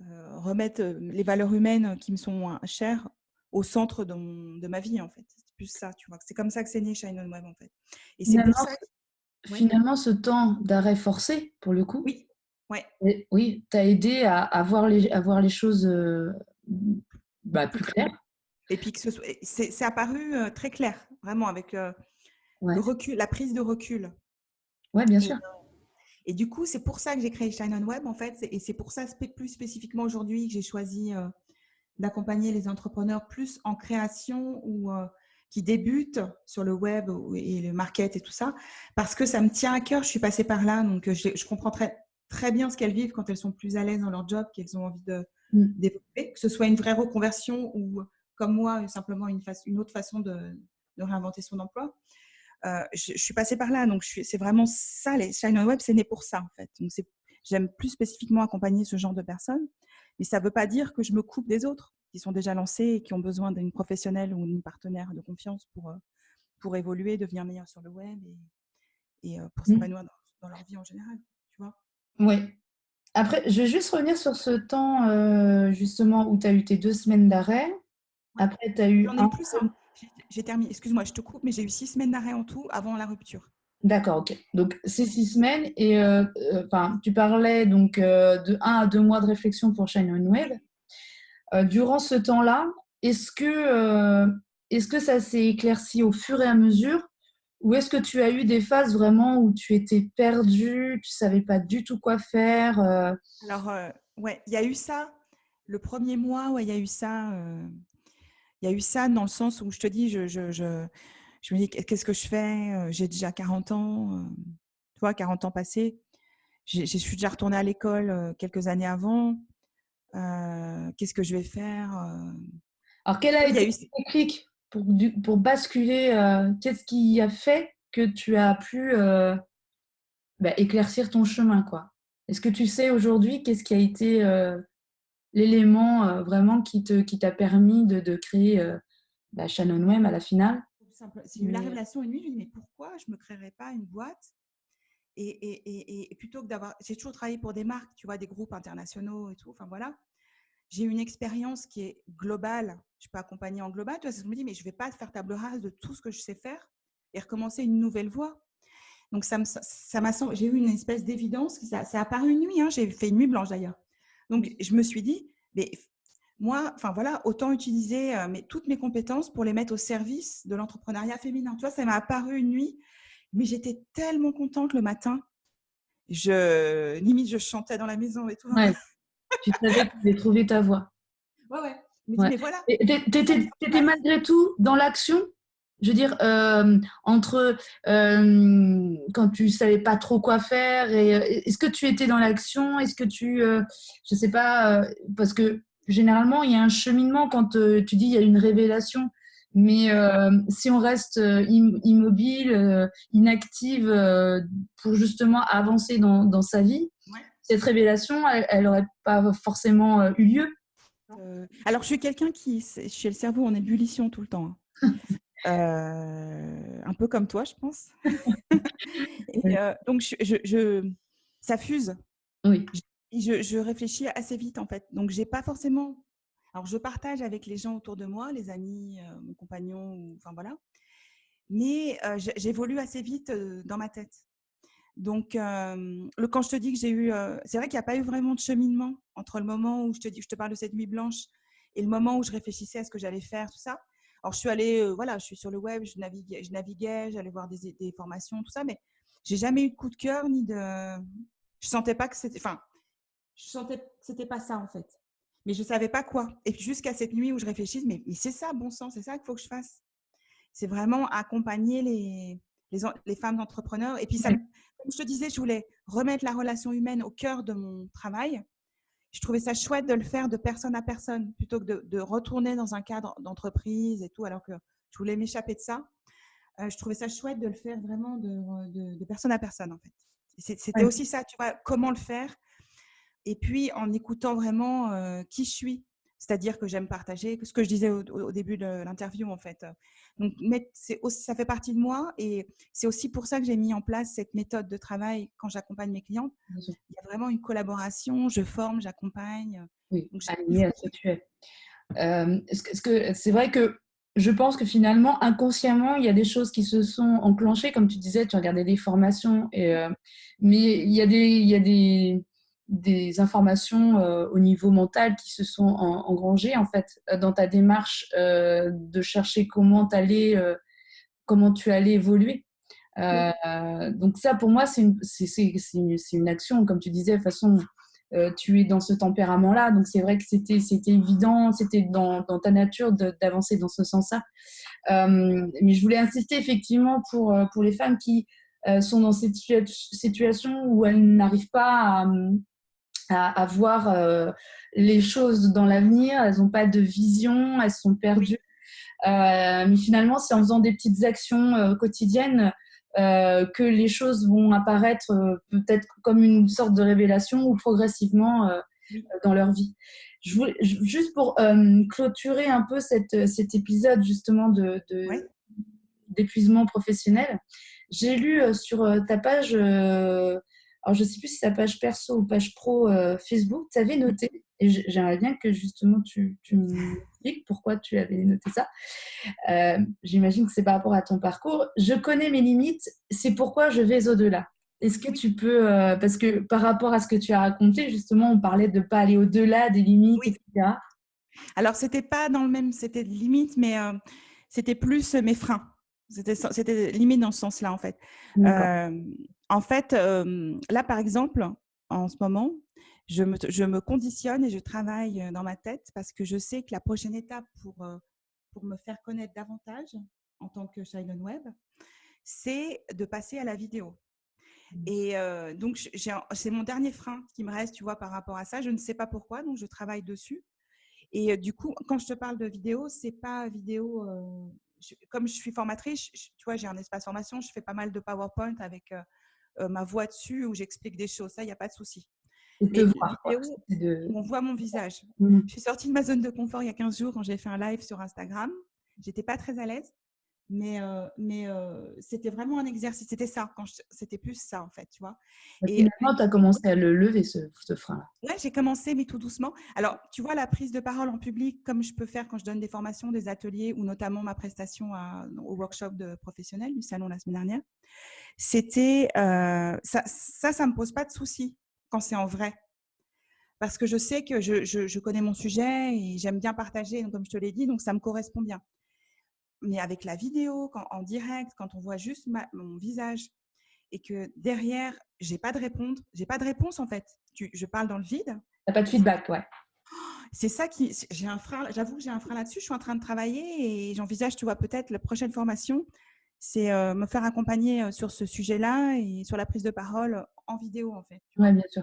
remettre les valeurs humaines qui me sont chères au centre de ma vie, en fait. C'est plus ça, tu vois. C'est comme ça que c'est né Shine on Web, en fait. Et c'est pour Finalement, ça que... Ouais. finalement, ce temps d'arrêt forcé, pour le coup, Oui, ouais. oui, t'a aidé à voir les choses plus claires. Et puis que c'est apparu très clair, vraiment, avec le Ouais, recul, la prise de recul. ouais, bien Et, sûr. et du coup, c'est pour ça que j'ai créé Shine on Web, en fait. Et c'est pour ça, plus spécifiquement aujourd'hui, que j'ai choisi d'accompagner les entrepreneurs plus en création ou qui débutent sur le web et le market et tout ça, parce que ça me tient à cœur. Je suis passée par là, donc je comprends très, très bien ce qu'elles vivent quand elles sont plus à l'aise dans leur job, qu'elles ont envie de Mm. développer, que ce soit une vraie reconversion ou, comme moi, simplement une autre façon de réinventer son emploi. Je suis passée par là, donc c'est vraiment ça, les Shine on Web, c'est né pour ça, en fait. Donc, j'aime plus spécifiquement accompagner ce genre de personnes, mais ça ne veut pas dire que je me coupe des autres qui sont déjà lancés et qui ont besoin d'une professionnelle ou d'une partenaire de confiance pour évoluer, devenir meilleur sur le web et pour Mm. s'épanouir dans leur vie en général, tu vois. Ouais. Après, je vais juste revenir sur ce temps, justement, où tu as eu tes 2 semaines d'arrêt. Ouais. Après, tu as eu J'en ai un... eu plus, hein. J'ai terminé, excuse-moi, je te coupe, mais j'ai eu 6 semaines d'arrêt en tout avant la rupture. D'accord, ok. Donc, c'est 6 semaines et tu parlais donc de 1 à 2 mois de réflexion pour Shine on Web. Durant ce temps-là, est-ce que, euh, est-ce que ça s'est éclairci au fur et à mesure ou est-ce que tu as eu des phases vraiment où tu étais perdue, tu savais pas du tout quoi faire Alors, ouais, il y a eu ça. Le premier mois, ouais, il y a eu ça. Il y a eu ça dans le sens où je te dis, je me dis, qu'est-ce que je fais? J'ai déjà 40 ans, tu vois, 40 ans passés. Je suis déjà retournée à l'école quelques années avant. Qu'est-ce que je vais faire? Alors, quel Tu a vois, il y été a eu... le déclic pour basculer qu'est-ce qui a fait que tu as pu éclaircir ton chemin, quoi? Est-ce que tu sais aujourd'hui qu'est-ce qui a été l'élément vraiment qui t'a permis de créer Shannon Web à la finale? J'ai eu la Mais, révélation une nuit, je me dis, mais pourquoi je ne me créerais pas une boîte et plutôt que d'avoir... J'ai toujours travaillé pour des marques, tu vois, des groupes internationaux et tout, enfin voilà. J'ai une expérience qui est globale. Je peux accompagner en global. Tu vois, je me dis, mais je ne vais pas faire table rase de tout ce que je sais faire et recommencer une nouvelle voie. Donc, j'ai eu une espèce d'évidence. Ça a apparu une nuit. Hein, j'ai fait une nuit blanche d'ailleurs. Donc, je me suis dit, mais moi, enfin voilà, autant utiliser toutes mes compétences pour les mettre au service de l'entrepreneuriat féminin. Tu vois, ça m'a apparu une nuit, mais j'étais tellement contente le matin. Limite, je chantais dans la maison et tout. ouais, tu savais que tu devais trouver ta voie. Ouais, ouais. Je me dis, Ouais. mais voilà. Et t'étais malgré tout dans l'action? Je veux dire, entre quand tu savais pas trop quoi faire, et est-ce que tu étais dans l'action? Est-ce que je sais pas, parce que généralement il y a un cheminement quand tu dis il y a une révélation, mais si on reste immobile, inactive pour justement avancer dans sa vie, Ouais. cette révélation, elle aurait pas forcément eu lieu. Alors, je suis quelqu'un qui, chez le cerveau en ébullition tout le temps, hein. Un peu comme toi, je pense. Et, Oui. donc, ça fuse. Oui. Je réfléchis assez vite, en fait. Donc, j'ai pas forcément. Alors, je partage avec les gens autour de moi, les amis, mon compagnon, enfin voilà. Mais j'évolue assez vite dans ma tête. Donc, quand je te dis que j'ai eu… c'est vrai qu'il n'y a pas eu vraiment de cheminement entre le moment où je te parle de cette nuit blanche et le moment où je réfléchissais à ce que j'allais faire, tout ça. Alors, je suis allée, voilà, je suis sur le web, je naviguais, j'allais voir des formations, tout ça, mais j'ai jamais eu de coup de cœur ni de… Je sentais pas que c'était… Enfin, je sentais que c'était pas ça, en fait. Mais je savais pas quoi. Et puis, jusqu'à cette nuit où je réfléchis, mais c'est ça, bon sang, c'est ça qu'il faut que je fasse. C'est vraiment accompagner les femmes entrepreneurs. Et puis, ça, comme je te disais, je voulais remettre la relation humaine au cœur de mon travail. Je trouvais ça chouette de le faire de personne à personne plutôt que de retourner dans un cadre d'entreprise et tout, alors que je voulais m'échapper de ça. Je trouvais ça chouette de le faire vraiment de personne à personne, en fait. C'était aussi ça, tu vois, comment le faire. Et puis, en écoutant vraiment qui je suis. C'est-à-dire que j'aime partager, ce que je disais au début de l'interview, en fait. Donc, ça fait partie de moi et c'est aussi pour ça que j'ai mis en place cette méthode de travail quand j'accompagne mes clientes. Il y a vraiment une collaboration, je forme, j'accompagne. Oui, aligné à ce que tu es. C'est vrai que je pense que finalement, inconsciemment, il y a des choses qui se sont enclenchées. Comme tu disais, tu regardais des formations, mais il y a des informations au niveau mental qui se sont engrangées en fait dans ta démarche de chercher comment tu allais évoluer. Donc ça, pour moi, c'est une action, comme tu disais, de toute façon, tu es dans ce tempérament-là, donc c'est vrai que c'était évident, c'était dans ta nature d'avancer dans ce sens-là. Mais je voulais insister effectivement pour les femmes qui sont dans cette situation où elles n'arrivent pas à voir les choses dans l'avenir, elles n'ont pas de vision, elles sont perdues. Mais finalement, c'est en faisant des petites actions quotidiennes que les choses vont apparaître peut-être comme une sorte de révélation ou progressivement dans leur vie. Juste pour clôturer un peu cet épisode justement d'épuisement professionnel, j'ai lu sur ta page, alors je ne sais plus si c'est ta page perso ou page pro Facebook, tu avais noté, et j'aimerais bien que justement tu m'expliques pourquoi tu avais noté ça. J'imagine que c'est par rapport à ton parcours. Je connais mes limites, c'est pourquoi je vais au-delà. Est-ce que tu peux, parce que par rapport à ce que tu as raconté, justement, on parlait de ne pas aller au-delà des limites, etc. Alors, c'était pas dans le même, c'était limite, mais c'était plus mes freins. C'était limite dans ce sens-là, en fait. En fait, là, par exemple, en ce moment, je me conditionne et je travaille dans ma tête parce que je sais que la prochaine étape pour me faire connaître davantage en tant que Shailon Web, c'est de passer à la vidéo. Et donc, c'est mon dernier frein qui me reste, tu vois, par rapport à ça. Je ne sais pas pourquoi, donc je travaille dessus. Et du coup, quand je te parle de vidéo, c'est pas vidéo… comme je suis formatrice, tu vois, j'ai un espace formation, je fais pas mal de PowerPoint avec ma voix dessus où j'explique des choses. Ça, il n'y a pas de souci. Mais vidéo, on voit mon visage. Je suis sortie de ma zone de confort il y a 15 jours quand j'ai fait un live sur Instagram. J'étais pas très à l'aise. Mais c'était vraiment un exercice. C'était ça. C'était plus ça, en fait, tu vois. Et finalement, tu as commencé à le lever, ce frein-là. Oui, j'ai commencé, mais tout doucement. Alors, tu vois, la prise de parole en public, comme je peux faire quand je donne des formations, des ateliers, ou notamment ma prestation au workshop de professionnels du salon la semaine dernière, c'était… ça me pose pas de soucis quand c'est en vrai. Parce que je sais que je connais mon sujet et j'aime bien partager, donc, comme je te l'ai dit, donc ça me correspond bien. Mais avec la vidéo, en direct, quand on voit juste mon visage et que derrière, j'ai pas de réponse en fait. Je parle dans le vide. T'as pas de feedback, ouais. C'est ça j'ai un frein. J'avoue que j'ai un frein là-dessus. Je suis en train de travailler et j'envisage, tu vois, peut-être la prochaine formation, c'est me faire accompagner sur ce sujet-là et sur la prise de parole en vidéo en fait. Oui, bien sûr.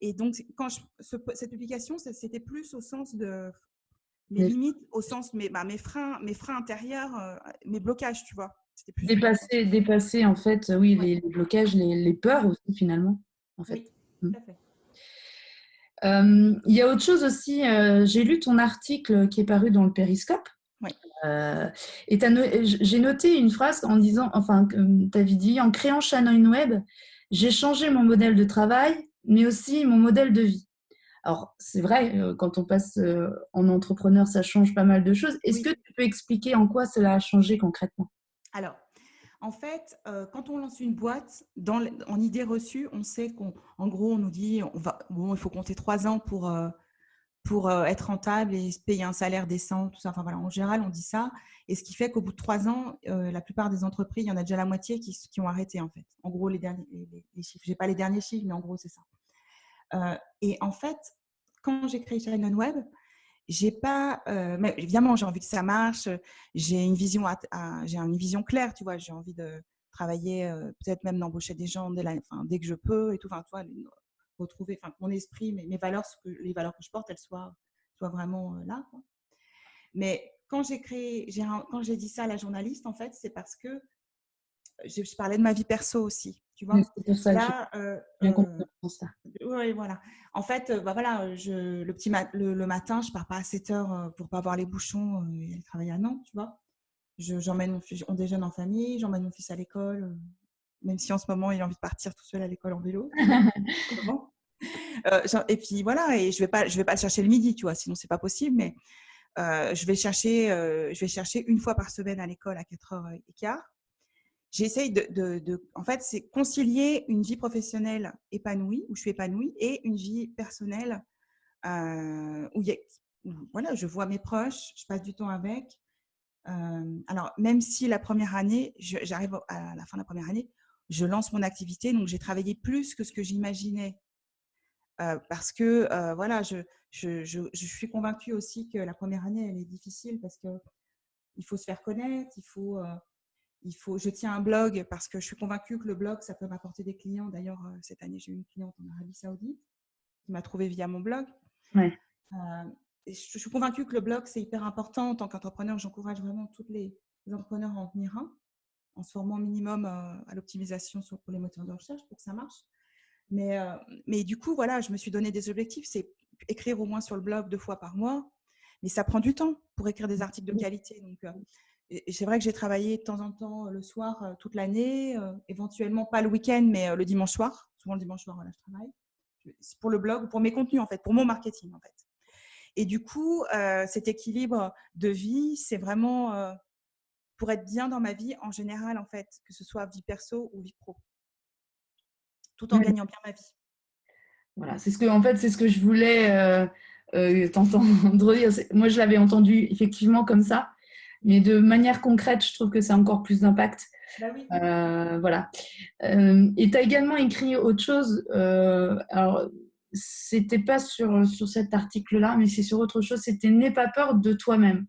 Et donc, quand cette publication, c'était plus au sens de mes limites, au sens mes freins intérieurs, mes blocages, tu vois. Plus dépasser en fait, oui, les blocages, les peurs aussi finalement, en fait. Oui, tout à fait. Il y a autre chose aussi, j'ai lu ton article qui est paru dans le Périscope. Oui. Et j'ai noté une phrase en disant, enfin, tu avais dit, en créant Shailon Web, j'ai changé mon modèle de travail, mais aussi mon modèle de vie. Alors, c'est vrai, quand on passe en entrepreneur, ça change pas mal de choses. Est-ce que tu peux expliquer en quoi cela a changé concrètement ? Alors, En fait, quand on lance une boîte, en idée reçue, on sait qu'en gros, on nous dit, il faut compter 3 ans pour être rentable et se payer un salaire décent, tout ça. Enfin voilà, en général, on dit ça. Et ce qui fait qu'au bout de 3 ans, la plupart des entreprises, il y en a déjà la moitié qui ont arrêté en fait. En gros, les chiffres. J'ai pas les derniers chiffres, mais en gros, c'est ça. Et en fait, quand j'ai créé Shine on Web, j'ai pas, mais évidemment, j'ai envie que ça marche. J'ai une vision, j'ai une vision claire, tu vois. J'ai envie de travailler, peut-être même d'embaucher des gens dès que je peux et tout. Enfin, tu vois, retrouver, enfin, mon esprit, mes valeurs, les valeurs que je porte, elles soient vraiment là, quoi. Mais quand j'ai dit ça à la journaliste, en fait, c'est parce que je parlais de ma vie perso aussi, tu Mais vois. c'est pour ça que j'ai Là, bien compris ça. oui, voilà. En fait, voilà, le matin, je pars pas à 7 heures pour pas avoir les bouchons et aller travailler à Nantes, tu vois. J'emmène mon fils, on déjeune en famille, j'emmène mon fils à l'école, même si en ce moment il a envie de partir tout seul à l'école en vélo, tu vois. Comment et puis voilà, et je vais pas le chercher le midi, tu vois, sinon c'est pas possible. Mais je vais chercher une fois par semaine à l'école à 4h15. J'essaye en fait, c'est concilier une vie professionnelle épanouie, où je suis épanouie, et une vie personnelle où voilà, je vois mes proches, je passe du temps avec. Alors, même si la première année, j'arrive à la fin de la première année, je lance mon activité, donc j'ai travaillé plus que ce que j'imaginais. Parce que voilà, je suis convaincue aussi que la première année, elle est difficile parce qu'il faut se faire connaître, je tiens un blog parce que je suis convaincue que le blog, ça peut m'apporter des clients. D'ailleurs, cette année, j'ai eu une cliente en Arabie Saoudite qui m'a trouvée via mon blog. Ouais. Je suis convaincue que le blog, c'est hyper important. En tant qu'entrepreneur, j'encourage vraiment tous les entrepreneurs à en tenir un, en se formant au minimum à l'optimisation pour les moteurs de recherche pour que ça marche. Mais du coup, voilà, je me suis donné des objectifs. C'est écrire au moins sur le blog 2 fois par mois. Mais ça prend du temps pour écrire des articles de qualité. Donc, c'est vrai que j'ai travaillé de temps en temps le soir, toute l'année, éventuellement pas le week-end, mais le dimanche soir. Souvent le dimanche soir, voilà, je travaille. C'est pour le blog, pour mes contenus, en fait, pour mon marketing, en fait. Et du coup, cet équilibre de vie, c'est vraiment pour être bien dans ma vie en général, en fait, que ce soit vie perso ou vie pro, tout en Ouais. gagnant bien ma vie. Voilà, c'est ce que je voulais t'entendre dire. Moi, je l'avais entendu effectivement comme ça, mais de manière concrète, je trouve que ça a encore plus d'impact. Bah oui. Voilà. Et tu as également écrit autre chose. Alors, c'était pas sur cet article-là, mais c'est sur autre chose. C'était N'aie pas peur de toi-même.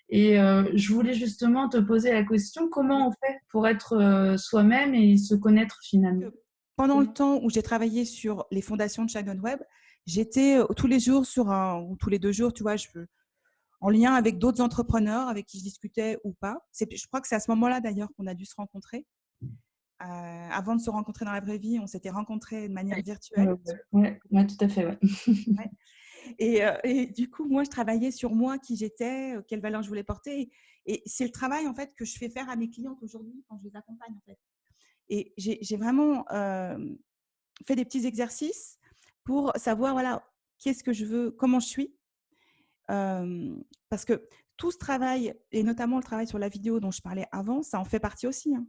Et je voulais justement te poser la question, comment on fait pour être soi-même et se connaître finalement? Pendant le temps où j'ai travaillé sur les fondations de Shine Web, j'étais tous les jours ou tous les 2 jours, tu vois, en lien avec d'autres entrepreneurs avec qui je discutais ou pas. Je crois que c'est à ce moment-là d'ailleurs qu'on a dû se rencontrer. Avant de se rencontrer dans la vraie vie, on s'était rencontrés de manière virtuelle. Ouais, tout à fait. Ouais. Ouais. Et du coup, moi, je travaillais sur moi, qui j'étais, quelles valeurs je voulais porter. Et c'est le travail en fait que je fais faire à mes clientes aujourd'hui quand je les accompagne, en fait. Et j'ai vraiment fait des petits exercices pour savoir, voilà, qu'est-ce que je veux, comment je suis. Parce que tout ce travail, et notamment le travail sur la vidéo dont je parlais avant, ça en fait partie aussi, hein.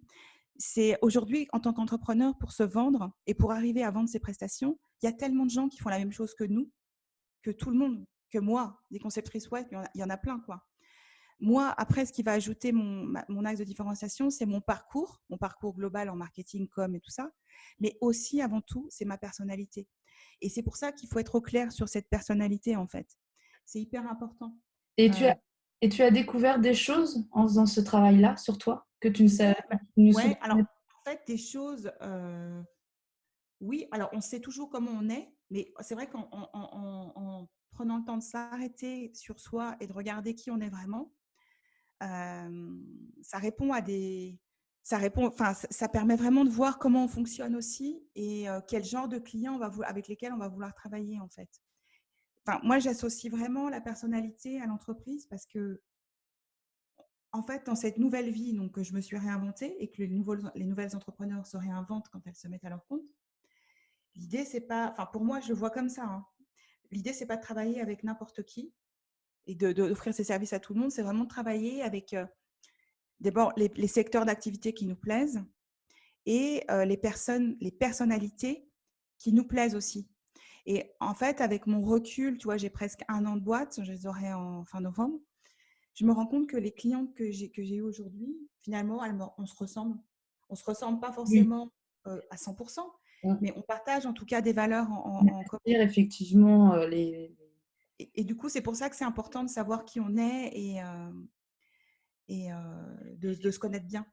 C'est aujourd'hui, en tant qu'entrepreneur, pour se vendre et pour arriver à vendre ses prestations, il y a tellement de gens qui font la même chose que nous, que tout le monde, que moi, des conceptrices web, il y en a plein, quoi. Moi, après, ce qui va ajouter mon axe de différenciation, c'est mon parcours global en marketing, com et tout ça. Mais aussi, avant tout, c'est ma personnalité. Et c'est pour ça qu'il faut être au clair sur cette personnalité, en fait. C'est hyper important. Et Euh, tu as découvert des choses en faisant ce travail-là sur toi que tu ne savais ouais, pas. Tu ne ouais, alors, soupçonnais en fait, des choses, oui, alors on sait toujours comment on est, mais c'est vrai qu'en prenant le temps de s'arrêter sur soi et de regarder qui on est vraiment, ça répond à des… ça permet vraiment de voir comment on fonctionne aussi et quel genre de clients avec lesquels on va vouloir travailler, en fait. Enfin, moi, j'associe vraiment la personnalité à l'entreprise parce que, en fait, dans cette nouvelle vie donc, que je me suis réinventée et que les nouvelles entrepreneurs se réinventent quand elles se mettent à leur compte, l'idée, c'est pas… Enfin, pour moi, je le vois comme ça, hein. L'idée, c'est pas de travailler avec n'importe qui et d'offrir ses services à tout le monde. C'est vraiment de travailler avec d'abord les secteurs d'activité qui nous plaisent et les personnalités qui nous plaisent aussi. Et en fait, avec mon recul, tu vois, j'ai presque 1 an de boîte, je les aurai en fin novembre. Je me rends compte que les clients que j'ai eu aujourd'hui, finalement, on se ressemble. On se ressemble pas Oui. forcément à 100%, mais on partage en tout cas des valeurs en commun. Effectivement, Et du coup, c'est pour ça que c'est important de savoir qui on est et de se connaître bien.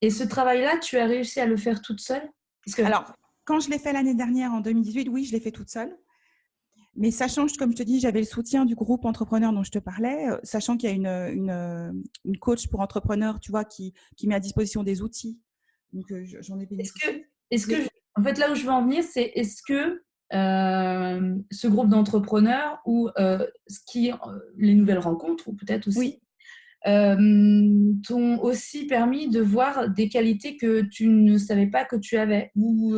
Et ce travail-là, tu as réussi à le faire toute seule? Parce que Alors, quand je l'ai fait l'année dernière, en 2018, oui, je l'ai fait toute seule. Mais sachant, comme je te dis, j'avais le soutien du groupe entrepreneur dont je te parlais, sachant qu'il y a une coach pour entrepreneurs, tu vois, qui met à disposition des outils. Donc, j'en ai est-ce que, bénéficié. est-ce que, en fait, là où je veux en venir, c'est est-ce que ce groupe d'entrepreneurs ou les nouvelles rencontres, ou peut-être aussi, Oui. t'ont aussi permis de voir des qualités que tu ne savais pas que tu avais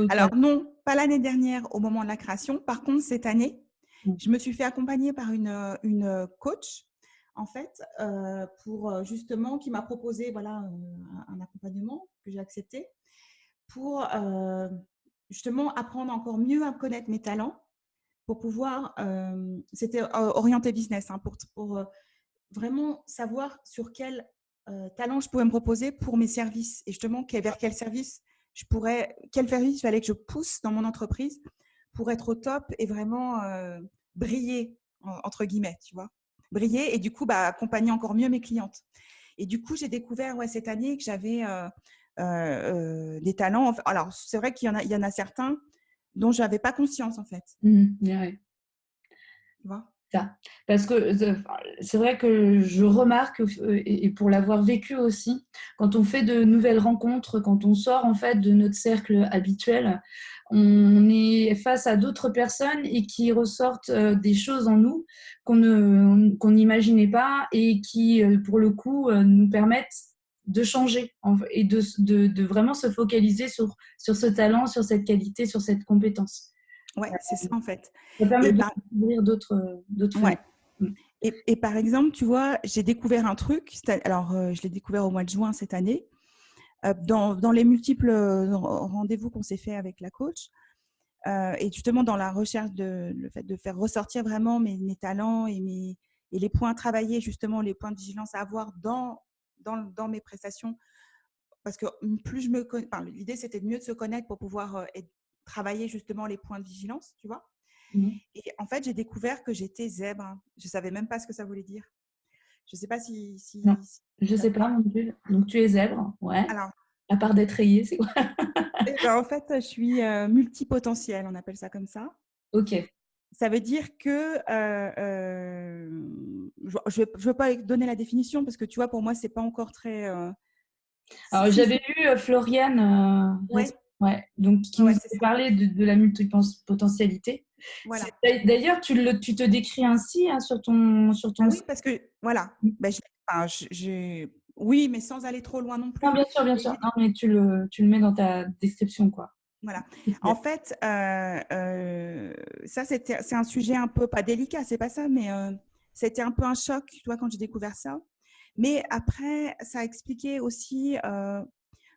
Alors, non, pas l'année dernière au moment de la création. Par contre, cette année, Mm. je me suis fait accompagner par une coach, en fait, pour justement, qui m'a proposé voilà, un accompagnement que j'ai accepté pour justement apprendre encore mieux à connaître mes talents pour pouvoir, c'était orienté business, hein, pour vraiment savoir sur quel talent je pouvais me proposer pour mes services et justement vers quel service quel service il fallait que je pousse dans mon entreprise pour être au top et vraiment briller, entre guillemets, tu vois. Briller et du coup, accompagner encore mieux mes clientes. Et du coup, j'ai découvert cette année que j'avais des talents. Alors, c'est vrai qu'il y en a certains dont je n'avais pas conscience, en fait. Ouais. Tu vois. Ça. Parce que c'est vrai que je remarque, et pour l'avoir vécu aussi, quand on fait de nouvelles rencontres, quand on sort en fait de notre cercle habituel, on est face à d'autres personnes et qui ressortent des choses en nous qu'on n'imaginait pas et qui, pour le coup, nous permettent de changer et de vraiment se focaliser sur ce talent, sur cette qualité, sur cette compétence. Ouais, c'est ça en fait. Ça permet Et de découvrir d'autres ouais. fenêtres. Mm. Et par exemple, tu vois, j'ai découvert un truc. Alors, je l'ai découvert au mois de juin cette année, dans les multiples rendez-vous qu'on s'est fait avec la coach. Et justement, dans la recherche le fait de faire ressortir vraiment mes talents et les points à travailler, justement, les points de vigilance à avoir dans mes prestations. Parce que plus je me connais, l'idée, c'était de mieux de se connaître pour pouvoir travailler justement les points de vigilance, tu vois. Mm. Et en fait, j'ai découvert que j'étais zèbre. Je ne savais même pas ce que ça voulait dire. Je ne sais pas Non, si je ça sais te pas parle. non plus. Donc tu es zèbre, ouais. Alors, À part d'être rayée, c'est quoi? en fait, je suis multipotentielle, on appelle ça comme ça. Ok. Ça veut dire que je ne veux pas donner la définition parce que tu vois, pour moi, c'est pas encore très. Alors j'avais lu Floriane, Ouais, ouais, donc qui nous ouais, c'est avait ça. parlé de la multipotentialité. Voilà. D'ailleurs, tu te décris ainsi hein, sur ton Oui, site. parce que voilà. Oui, mais sans aller trop loin non Non, plus. bien Et sûr. Non, mais tu le mets dans ta description, quoi. voilà. En fait, ça, c'est un sujet un peu, pas délicat, c'est pas ça, mais c'était un peu un choc, tu vois, quand j'ai découvert ça. Mais après, ça a expliqué aussi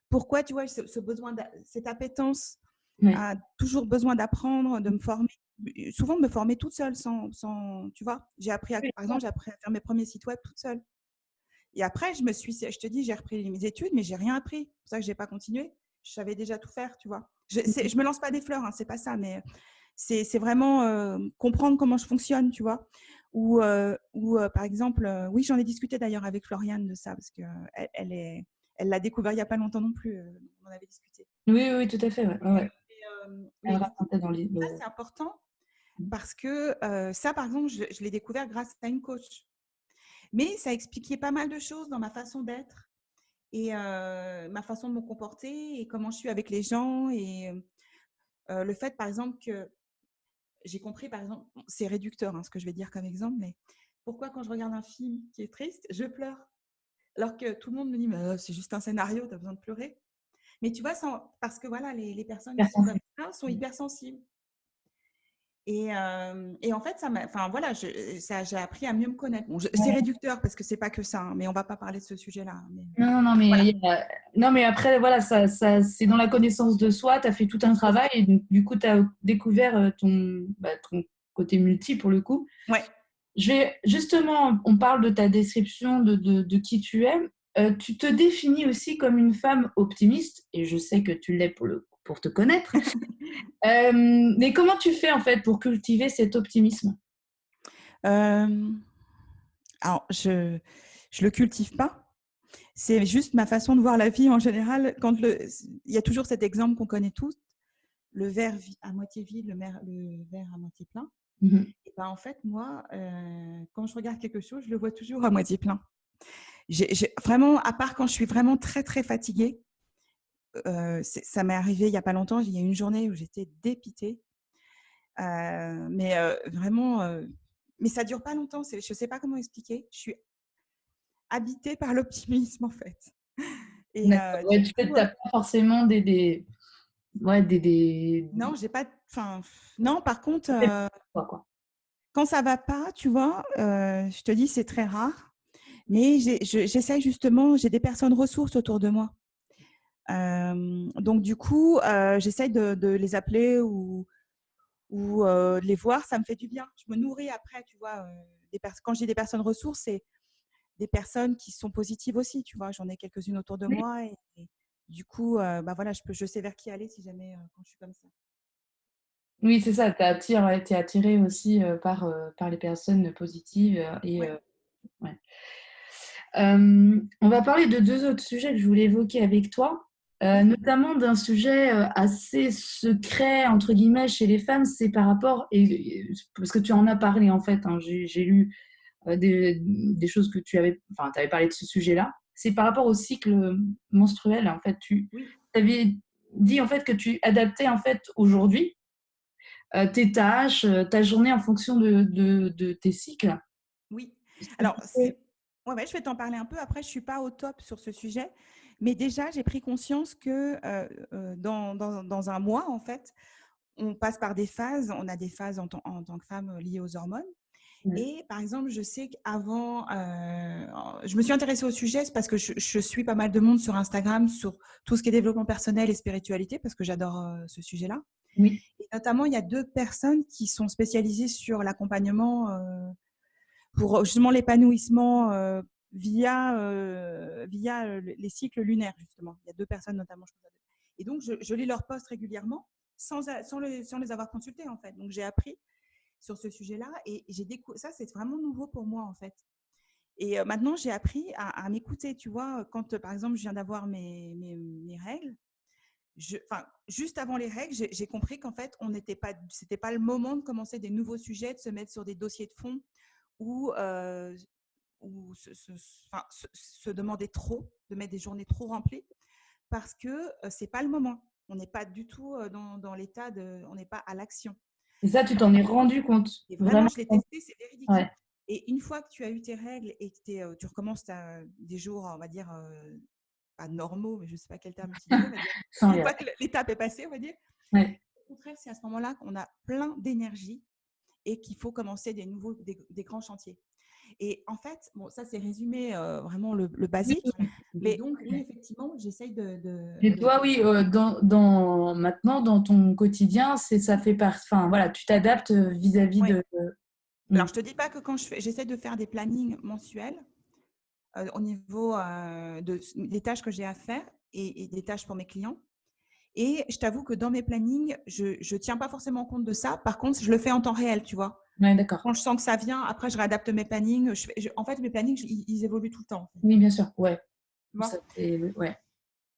pourquoi, tu vois, ce besoin, cette appétence Ouais. à toujours besoin d'apprendre, de me former, souvent de me former toute seule, tu vois. Par exemple, j'ai appris à faire mes premiers sites web toute seule. Et après, je te dis, j'ai repris mes études, mais j'ai rien appris. C'est pour ça que j'ai pas continué. Je savais déjà tout faire, tu vois. Je me lance pas des fleurs, hein, c'est pas ça, mais c'est vraiment comprendre comment je fonctionne, tu vois. Ou par exemple, oui, j'en ai discuté d'ailleurs avec Floriane de ça parce que elle l'a découvert il y a pas longtemps non plus. On en avait discuté. Oui, tout à fait. Ouais. Ouais. Mais Elle du coup, racontait dans ça c'est important parce que ça, par exemple, je l'ai découvert grâce à une coach. Mais ça expliquait pas mal de choses dans ma façon d'être et ma façon de me comporter et comment je suis avec les gens et le fait, par exemple, que j'ai compris, par exemple, c'est réducteur hein, ce que je vais dire comme exemple, mais pourquoi quand je regarde un film qui est triste, je pleure alors que tout le monde me dit mais c'est juste un scénario, tu as besoin de pleurer. Mais tu vois, parce que voilà, les personnes qui sont comme ça sont hypersensibles. Et en fait, enfin, voilà, j'ai appris à mieux me connaître. Bon, c'est réducteur parce que c'est pas que ça, hein, mais on va pas parler de ce sujet-là. Mais Non, mais, voilà. non, mais après, voilà, c'est dans la connaissance de soi, tu as fait tout un travail et donc, du coup, tu as découvert ton côté multi pour le coup. Ouais. Justement, on parle de ta description de qui tu es. Tu te définis aussi comme une femme optimiste et je sais que tu l'es pour te connaître. Mais comment tu fais en fait pour cultiver cet optimisme? Alors, je le cultive pas. C'est juste ma façon de voir la vie en général. Il y a toujours cet exemple qu'on connaît tous, le verre à moitié vide, le verre à moitié plein. Et ben, en fait, moi, quand je regarde quelque chose, je le vois toujours à moitié plein. Vraiment, à part quand je suis vraiment très, très fatiguée, ça m'est arrivé il n'y a pas longtemps, il y a une journée où j'étais dépitée. Mais vraiment, mais ça ne dure pas longtemps. Je ne sais pas comment expliquer. Je suis habitée par l'optimisme, en fait. Et ouais, tu n'as pas forcément des non, j'ai pas. Enfin, non. Par contre, quoi. quand ça va pas, tu vois, je te dis, c'est très rare. Mais j'essaie justement. J'ai des personnes ressources autour de moi. Donc du coup, j'essaie de les appeler ou de les voir. Ça me fait du bien. Je me nourris après, tu vois. Quand j'ai des personnes ressources, c'est des personnes qui sont positives aussi, tu vois. J'en ai quelques-unes autour de moi et du coup, bah voilà, je sais vers qui aller si jamais quand je suis comme ça. Oui, c'est ça, tu es attiré aussi par les personnes positives. Ouais. Ouais. On va parler de deux autres sujets que je voulais évoquer avec toi, Oui. notamment d'un sujet assez secret, entre guillemets, chez les femmes, c'est par rapport, parce que tu en as parlé en fait, hein, j'ai lu des choses que tu avais parlé de ce sujet-là, c'est par rapport au cycle menstruel. En fait, tu Oui. avais dit en fait que tu adaptais en fait aujourd'hui tes tâches, ta journée en fonction de tes cycles. Oui. Alors, ouais, je vais t'en parler un peu. Après, je ne suis pas au top sur ce sujet. Mais déjà, j'ai pris conscience que dans un mois, en fait, on passe par des phases. On a des phases en tant que femme liées aux hormones. Et par exemple, je sais qu'avant, je me suis intéressée au sujet c'est parce que je suis pas mal de monde sur Instagram, sur tout ce qui est développement personnel et spiritualité, parce que j'adore ce sujet-là. Oui. Et notamment, il y a 2 personnes qui sont spécialisées sur l'accompagnement pour justement l'épanouissement via les cycles lunaires, justement. Il y a 2 personnes notamment. Et donc, je lis leurs posts régulièrement sans les avoir consultés, en fait. Donc, j'ai appris sur ce sujet-là et j'ai découvert ça, c'est vraiment nouveau pour moi, en fait. Et maintenant, j'ai appris à m'écouter, tu vois, quand, par exemple, je viens d'avoir mes règles, juste avant les règles, j'ai compris qu'en fait, c'était pas le moment de commencer des nouveaux sujets, de se mettre sur des dossiers de fond ou se demander trop, de mettre des journées trop remplies, parce que c'est pas le moment. On n'est pas du tout dans l'état on n'est pas à l'action. Et ça, tu t'en es rendu compte, Et vraiment, vraiment. je l'ai testé, c'est véridique. Ouais. Et une fois que tu as eu tes règles et que tu recommences des jours, on va dire, pas normaux, mais je ne sais pas quel terme utiliser, on va dire. Une fois que l'étape est passée, on va dire. Ouais. Au contraire, c'est à ce moment-là qu'on a plein d'énergie et qu'il faut commencer des grands chantiers. Et en fait, bon, ça c'est résumé vraiment le basique. Mais donc, oui, effectivement, j'essaye Et toi, oui, maintenant, dans ton quotidien, ça fait partie. Enfin, voilà, tu t'adaptes vis-à-vis ouais. de. Alors, je te dis pas que quand j'essaie de faire des plannings mensuels au niveau des tâches que j'ai à faire et des tâches pour mes clients. Et je t'avoue que dans mes plannings, je tiens pas forcément compte de ça. Par contre, je le fais en temps réel, tu vois. Ouais, d'accord. Quand je sens que ça vient, après, je réadapte mes plannings. En fait, mes plannings, ils évoluent tout le temps. Oui, bien sûr. Ouais. Tu vois. Ouais.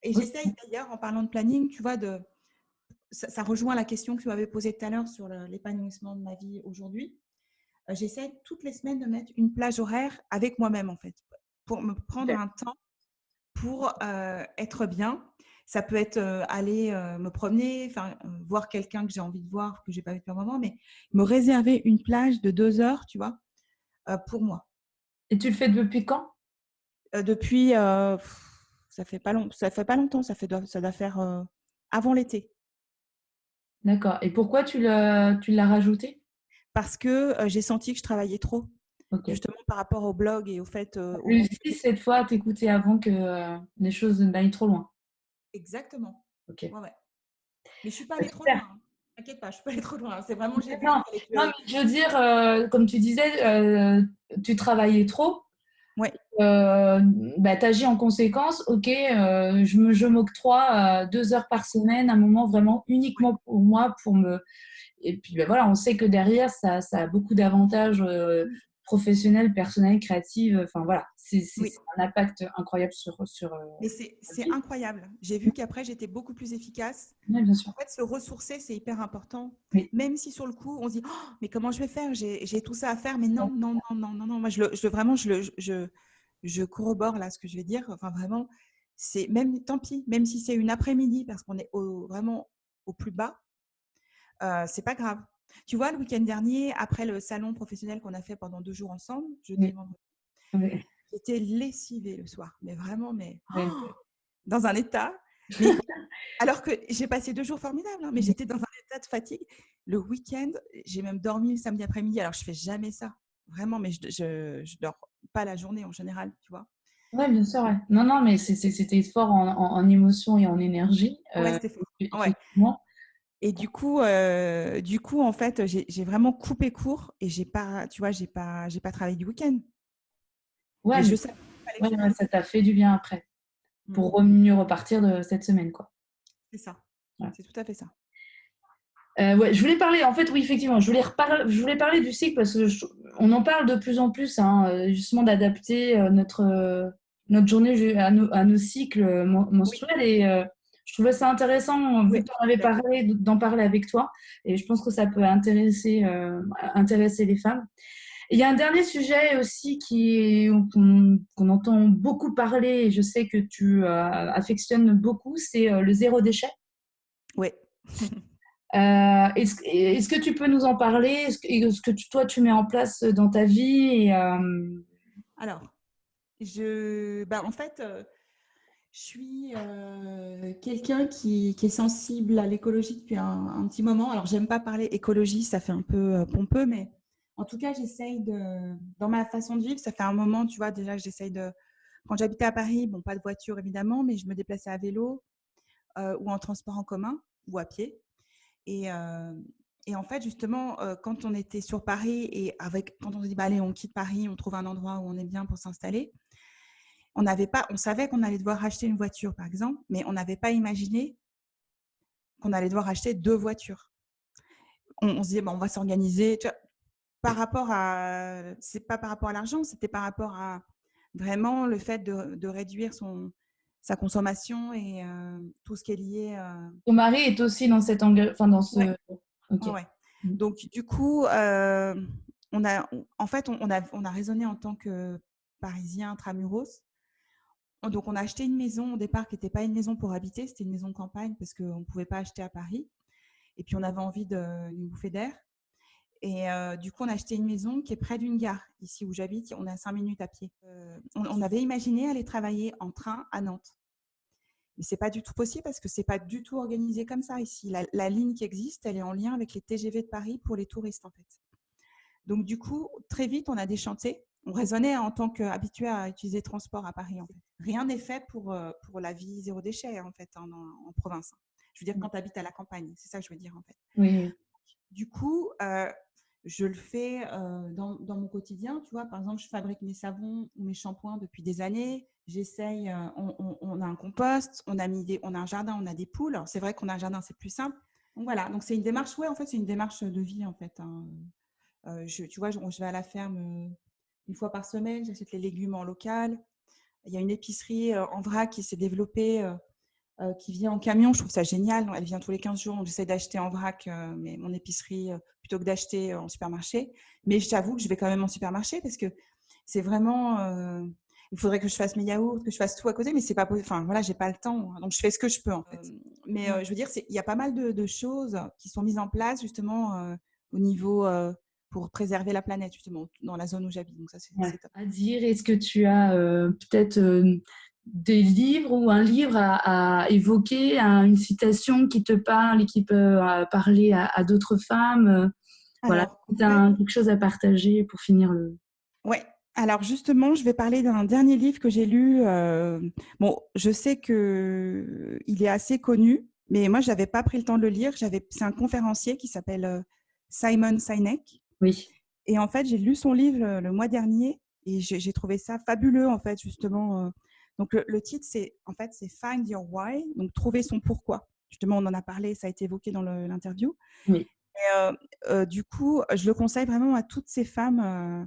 Et j'essaye d'ailleurs, en parlant de planning, tu vois, ça rejoint la question que tu m'avais posée tout à l'heure sur l'épanouissement de ma vie aujourd'hui. J'essaie toutes les semaines de mettre une plage horaire avec moi-même, en fait, pour me prendre un temps pour être bien. Ça peut être aller me promener, voir quelqu'un que j'ai envie de voir, que je n'ai pas vu depuis un moment, mais me réserver une plage de 2 heures, tu vois, pour moi. Et tu le fais depuis quand? Depuis, ça fait pas longtemps, ça doit faire avant l'été. D'accord. Et pourquoi tu l'as rajouté? Parce que j'ai senti que je travaillais trop, Ok. justement par rapport au blog et au fait, au manque Réussi cette fois à t'écouter avant que les choses n'aillent trop loin. exactement. Ok. Ouais, ouais. Mais je suis pas Bah, allée trop super. loin, hein. T'inquiète pas, je suis pas allée trop loin. C'est vraiment, j'ai vu qu'il Non, fallait non, que mais je veux dire, comme tu disais, tu travaillais trop. ouais, euh, Bah, tu agis en conséquence. Ok, je m'octroie 2 heures par semaine, un moment vraiment ouais, uniquement pour moi, pour me. Et puis bah, voilà, on sait que derrière, ça a beaucoup d'avantages oui, professionnels, personnels, créatifs. Enfin voilà, c'est oui. un impact incroyable sur Mais la c'est vie. incroyable. J'ai vu qu'après, j'étais beaucoup plus efficace. Oui, bien sûr. En fait, se ressourcer, c'est hyper important. Oui. Même si sur le coup, on se dit, oh, mais comment je vais faire? J'ai tout ça à faire. Mais non, non, non, non, non, non. Moi, vraiment, je corrobore là ce que je vais dire. Enfin, vraiment, c'est même, tant pis, même si c'est une après-midi, parce qu'on est vraiment au plus bas, c'est pas grave. Tu vois, le week-end dernier, après le salon professionnel qu'on a fait pendant 2 jours ensemble, jeudi et Oui. vendredi, Oui. j'étais lessivée le soir. Mais vraiment, mais Oui. dans un état. Mais alors que j'ai passé 2 jours formidables, hein, mais Oui. j'étais dans un état de fatigue. Le week-end, j'ai même dormi le samedi après-midi. Alors, je fais jamais ça, vraiment, mais je dors pas la journée en général, tu vois. Ouais, bien sûr, ouais. Non, non, mais c'était fort en émotion et en énergie, Ouais, c'était fort. Ouais. effectivement. Et du coup, en fait, j'ai vraiment coupé court et j'ai pas, tu vois, j'ai pas travaillé du week-end. Ouais, Mais mais je savais qu'il fallait que ouais, je ouais, fasse. ça t'a fait du bien après, Mm. pour mieux repartir de cette semaine, quoi. C'est ça. Ouais. C'est tout à fait ça. Ouais, je voulais parler, en fait, oui, effectivement, je voulais parler du cycle parce que on en parle de plus en plus, hein, justement, d'adapter notre journée à nos cycles Oui, menstruels. Et je trouvais ça intéressant, vu oui, que tu je en avais suis d'accord. parlé, d'en parler avec toi. Et je pense que ça peut intéresser les femmes. Il y a un dernier sujet aussi qu'on entend beaucoup parler, et je sais que tu affectionnes beaucoup, c'est le zéro déchet. Oui. Est-ce que tu peux nous en parler? Est-ce que toi, tu mets en place dans ta vie Alors, en fait, je suis quelqu'un qui est sensible à l'écologie depuis un petit moment. Alors, j'aime pas parler écologie, ça fait un peu pompeux, mais en tout cas, j'essaye dans ma façon de vivre, ça fait un moment, tu vois, déjà que j'essaye de. Quand j'habitais à Paris, bon, pas de voiture évidemment, mais je me déplaçais à vélo ou en transport en commun ou à pied. Et, euh, et en fait, justement, quand on était sur Paris et quand on se dit, bah, allez, on quitte Paris, on trouve un endroit où on est bien pour s'installer, on savait qu'on allait devoir acheter une voiture, par exemple, mais on n'avait pas imaginé qu'on allait devoir acheter 2 voitures. On se disait, bah, on va s'organiser. Tu vois, c'est pas par rapport à l'argent, c'était par rapport à vraiment le fait de réduire sa consommation et tout ce qui est lié. ton mari est aussi dans cet enfin dans Ouais, ce. Ok. ouais, ouais. Donc, du coup, en fait, on a raisonné en tant que Parisien intramuros. Donc, on a acheté une maison au départ qui n'était pas une maison pour habiter, c'était une maison de campagne parce qu'on ne pouvait pas acheter à Paris. Et puis, on avait envie d'une bouffée d'air. Et du coup, on a acheté une maison qui est près d'une gare. Ici où j'habite, on est à 5 minutes à pied. On avait imaginé aller travailler en train à Nantes. Mais ce n'est pas du tout possible parce que ce n'est pas du tout organisé comme ça ici. La ligne qui existe, elle est en lien avec les TGV de Paris pour les touristes en fait. Donc du coup, très vite, on a déchanté. On raisonnait en tant qu'habitué à utiliser le transport à Paris. En fait. Rien n'est fait pour la vie zéro déchet en fait en province. Je veux dire quand tu habites à la campagne, c'est ça que je veux dire en fait. Oui, oui. Du coup, je le fais dans mon quotidien. Tu vois, par exemple, je fabrique mes savons ou mes shampoings depuis des années. J'essaye, on a un compost, on a un jardin, on a des poules. C'est vrai qu'on a un jardin, c'est plus simple. Donc voilà, donc c'est une démarche, ouais, en fait, c'est une démarche de vie, en fait. Hein. Tu vois, je vais à la ferme une fois par semaine, j'achète les légumes en local. Il y a une épicerie en vrac qui s'est développée, qui vient en camion. Je trouve ça génial. Elle vient tous les 15 jours. Donc, j'essaie d'acheter en vrac mon épicerie plutôt que d'acheter en supermarché. Mais je t'avoue que je vais quand même en supermarché parce que c'est vraiment. Il faudrait que je fasse mes yaourts, que je fasse tout à côté, mais c'est pas possible. Enfin, voilà, j'ai pas le temps. Donc, je fais ce que je peux, en fait. Mais je veux dire, il y a pas mal de choses qui sont mises en place, justement, au niveau pour préserver la planète, justement, dans la zone où j'habite. Donc, ça, Ouais. c'est top. À dire, est-ce que tu as peut-être des livres ou un livre à évoquer, une citation qui te parle et qui peut parler à d'autres femmes. Voilà, Alors, tu as quelque chose à partager pour finir le... ouais. Alors justement, je vais parler d'un dernier livre que j'ai lu. Bon, je sais que il est assez connu, mais moi, je n'avais pas pris le temps de le lire. C'est un conférencier qui s'appelle Simon Sinek. Oui. Et en fait, j'ai lu son livre le mois dernier et j'ai trouvé ça fabuleux, en fait, justement. Donc, le titre, c'est Find Your Why, donc trouver son pourquoi. Justement, on en a parlé, ça a été évoqué dans l'interview. Oui. Et du coup, je le conseille vraiment à toutes ces femmes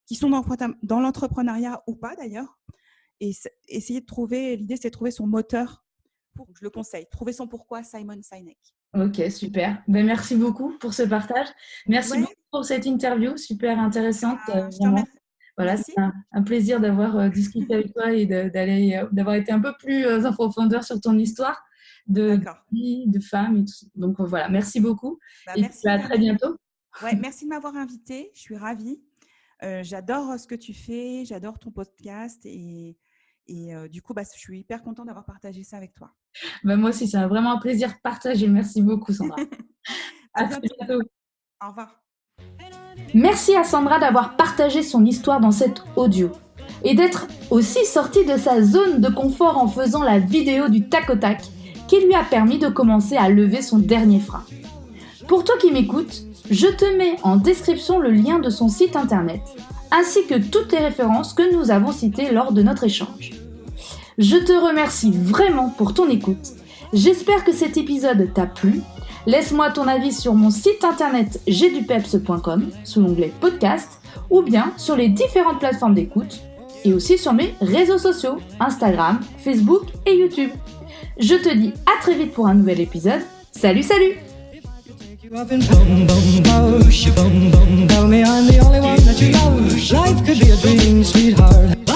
qui sont dans l'entrepreneuriat ou pas d'ailleurs. Et essayer de trouver, l'idée, c'est de trouver son moteur. Je le conseille. Trouver son pourquoi, Simon Sinek. Ok, super. Ben, merci beaucoup pour ce partage. Merci beaucoup pour cette interview, super intéressante. Je t'en remercie. Voilà, c'est un plaisir d'avoir discuté avec toi et d'avoir été un peu plus en profondeur sur ton histoire de vie, de femme. Et tout. Donc voilà, merci beaucoup. Et merci à très bientôt. Ouais, merci de m'avoir invitée. Je suis ravie. J'adore ce que tu fais, j'adore ton podcast et du coup, je suis hyper contente d'avoir partagé ça avec toi. Moi aussi, c'est vraiment un plaisir partagé. Merci beaucoup, Sandra. À bientôt. Au revoir. Merci à Sandra d'avoir partagé son histoire dans cet audio et d'être aussi sortie de sa zone de confort en faisant la vidéo du tac au tac qui lui a permis de commencer à lever son dernier frein. Pour toi qui m'écoutes, je te mets en description le lien de son site internet ainsi que toutes les références que nous avons citées lors de notre échange. Je te remercie vraiment pour ton écoute. J'espère que cet épisode t'a plu. Laisse-moi ton avis sur mon site internet jdupeps.com sous l'onglet podcast ou bien sur les différentes plateformes d'écoute et aussi sur mes réseaux sociaux Instagram, Facebook et YouTube. Je te dis à très vite pour un nouvel épisode. Salut, salut! Tell me I'm the only one that you love. Life could be a dream, sweetheart.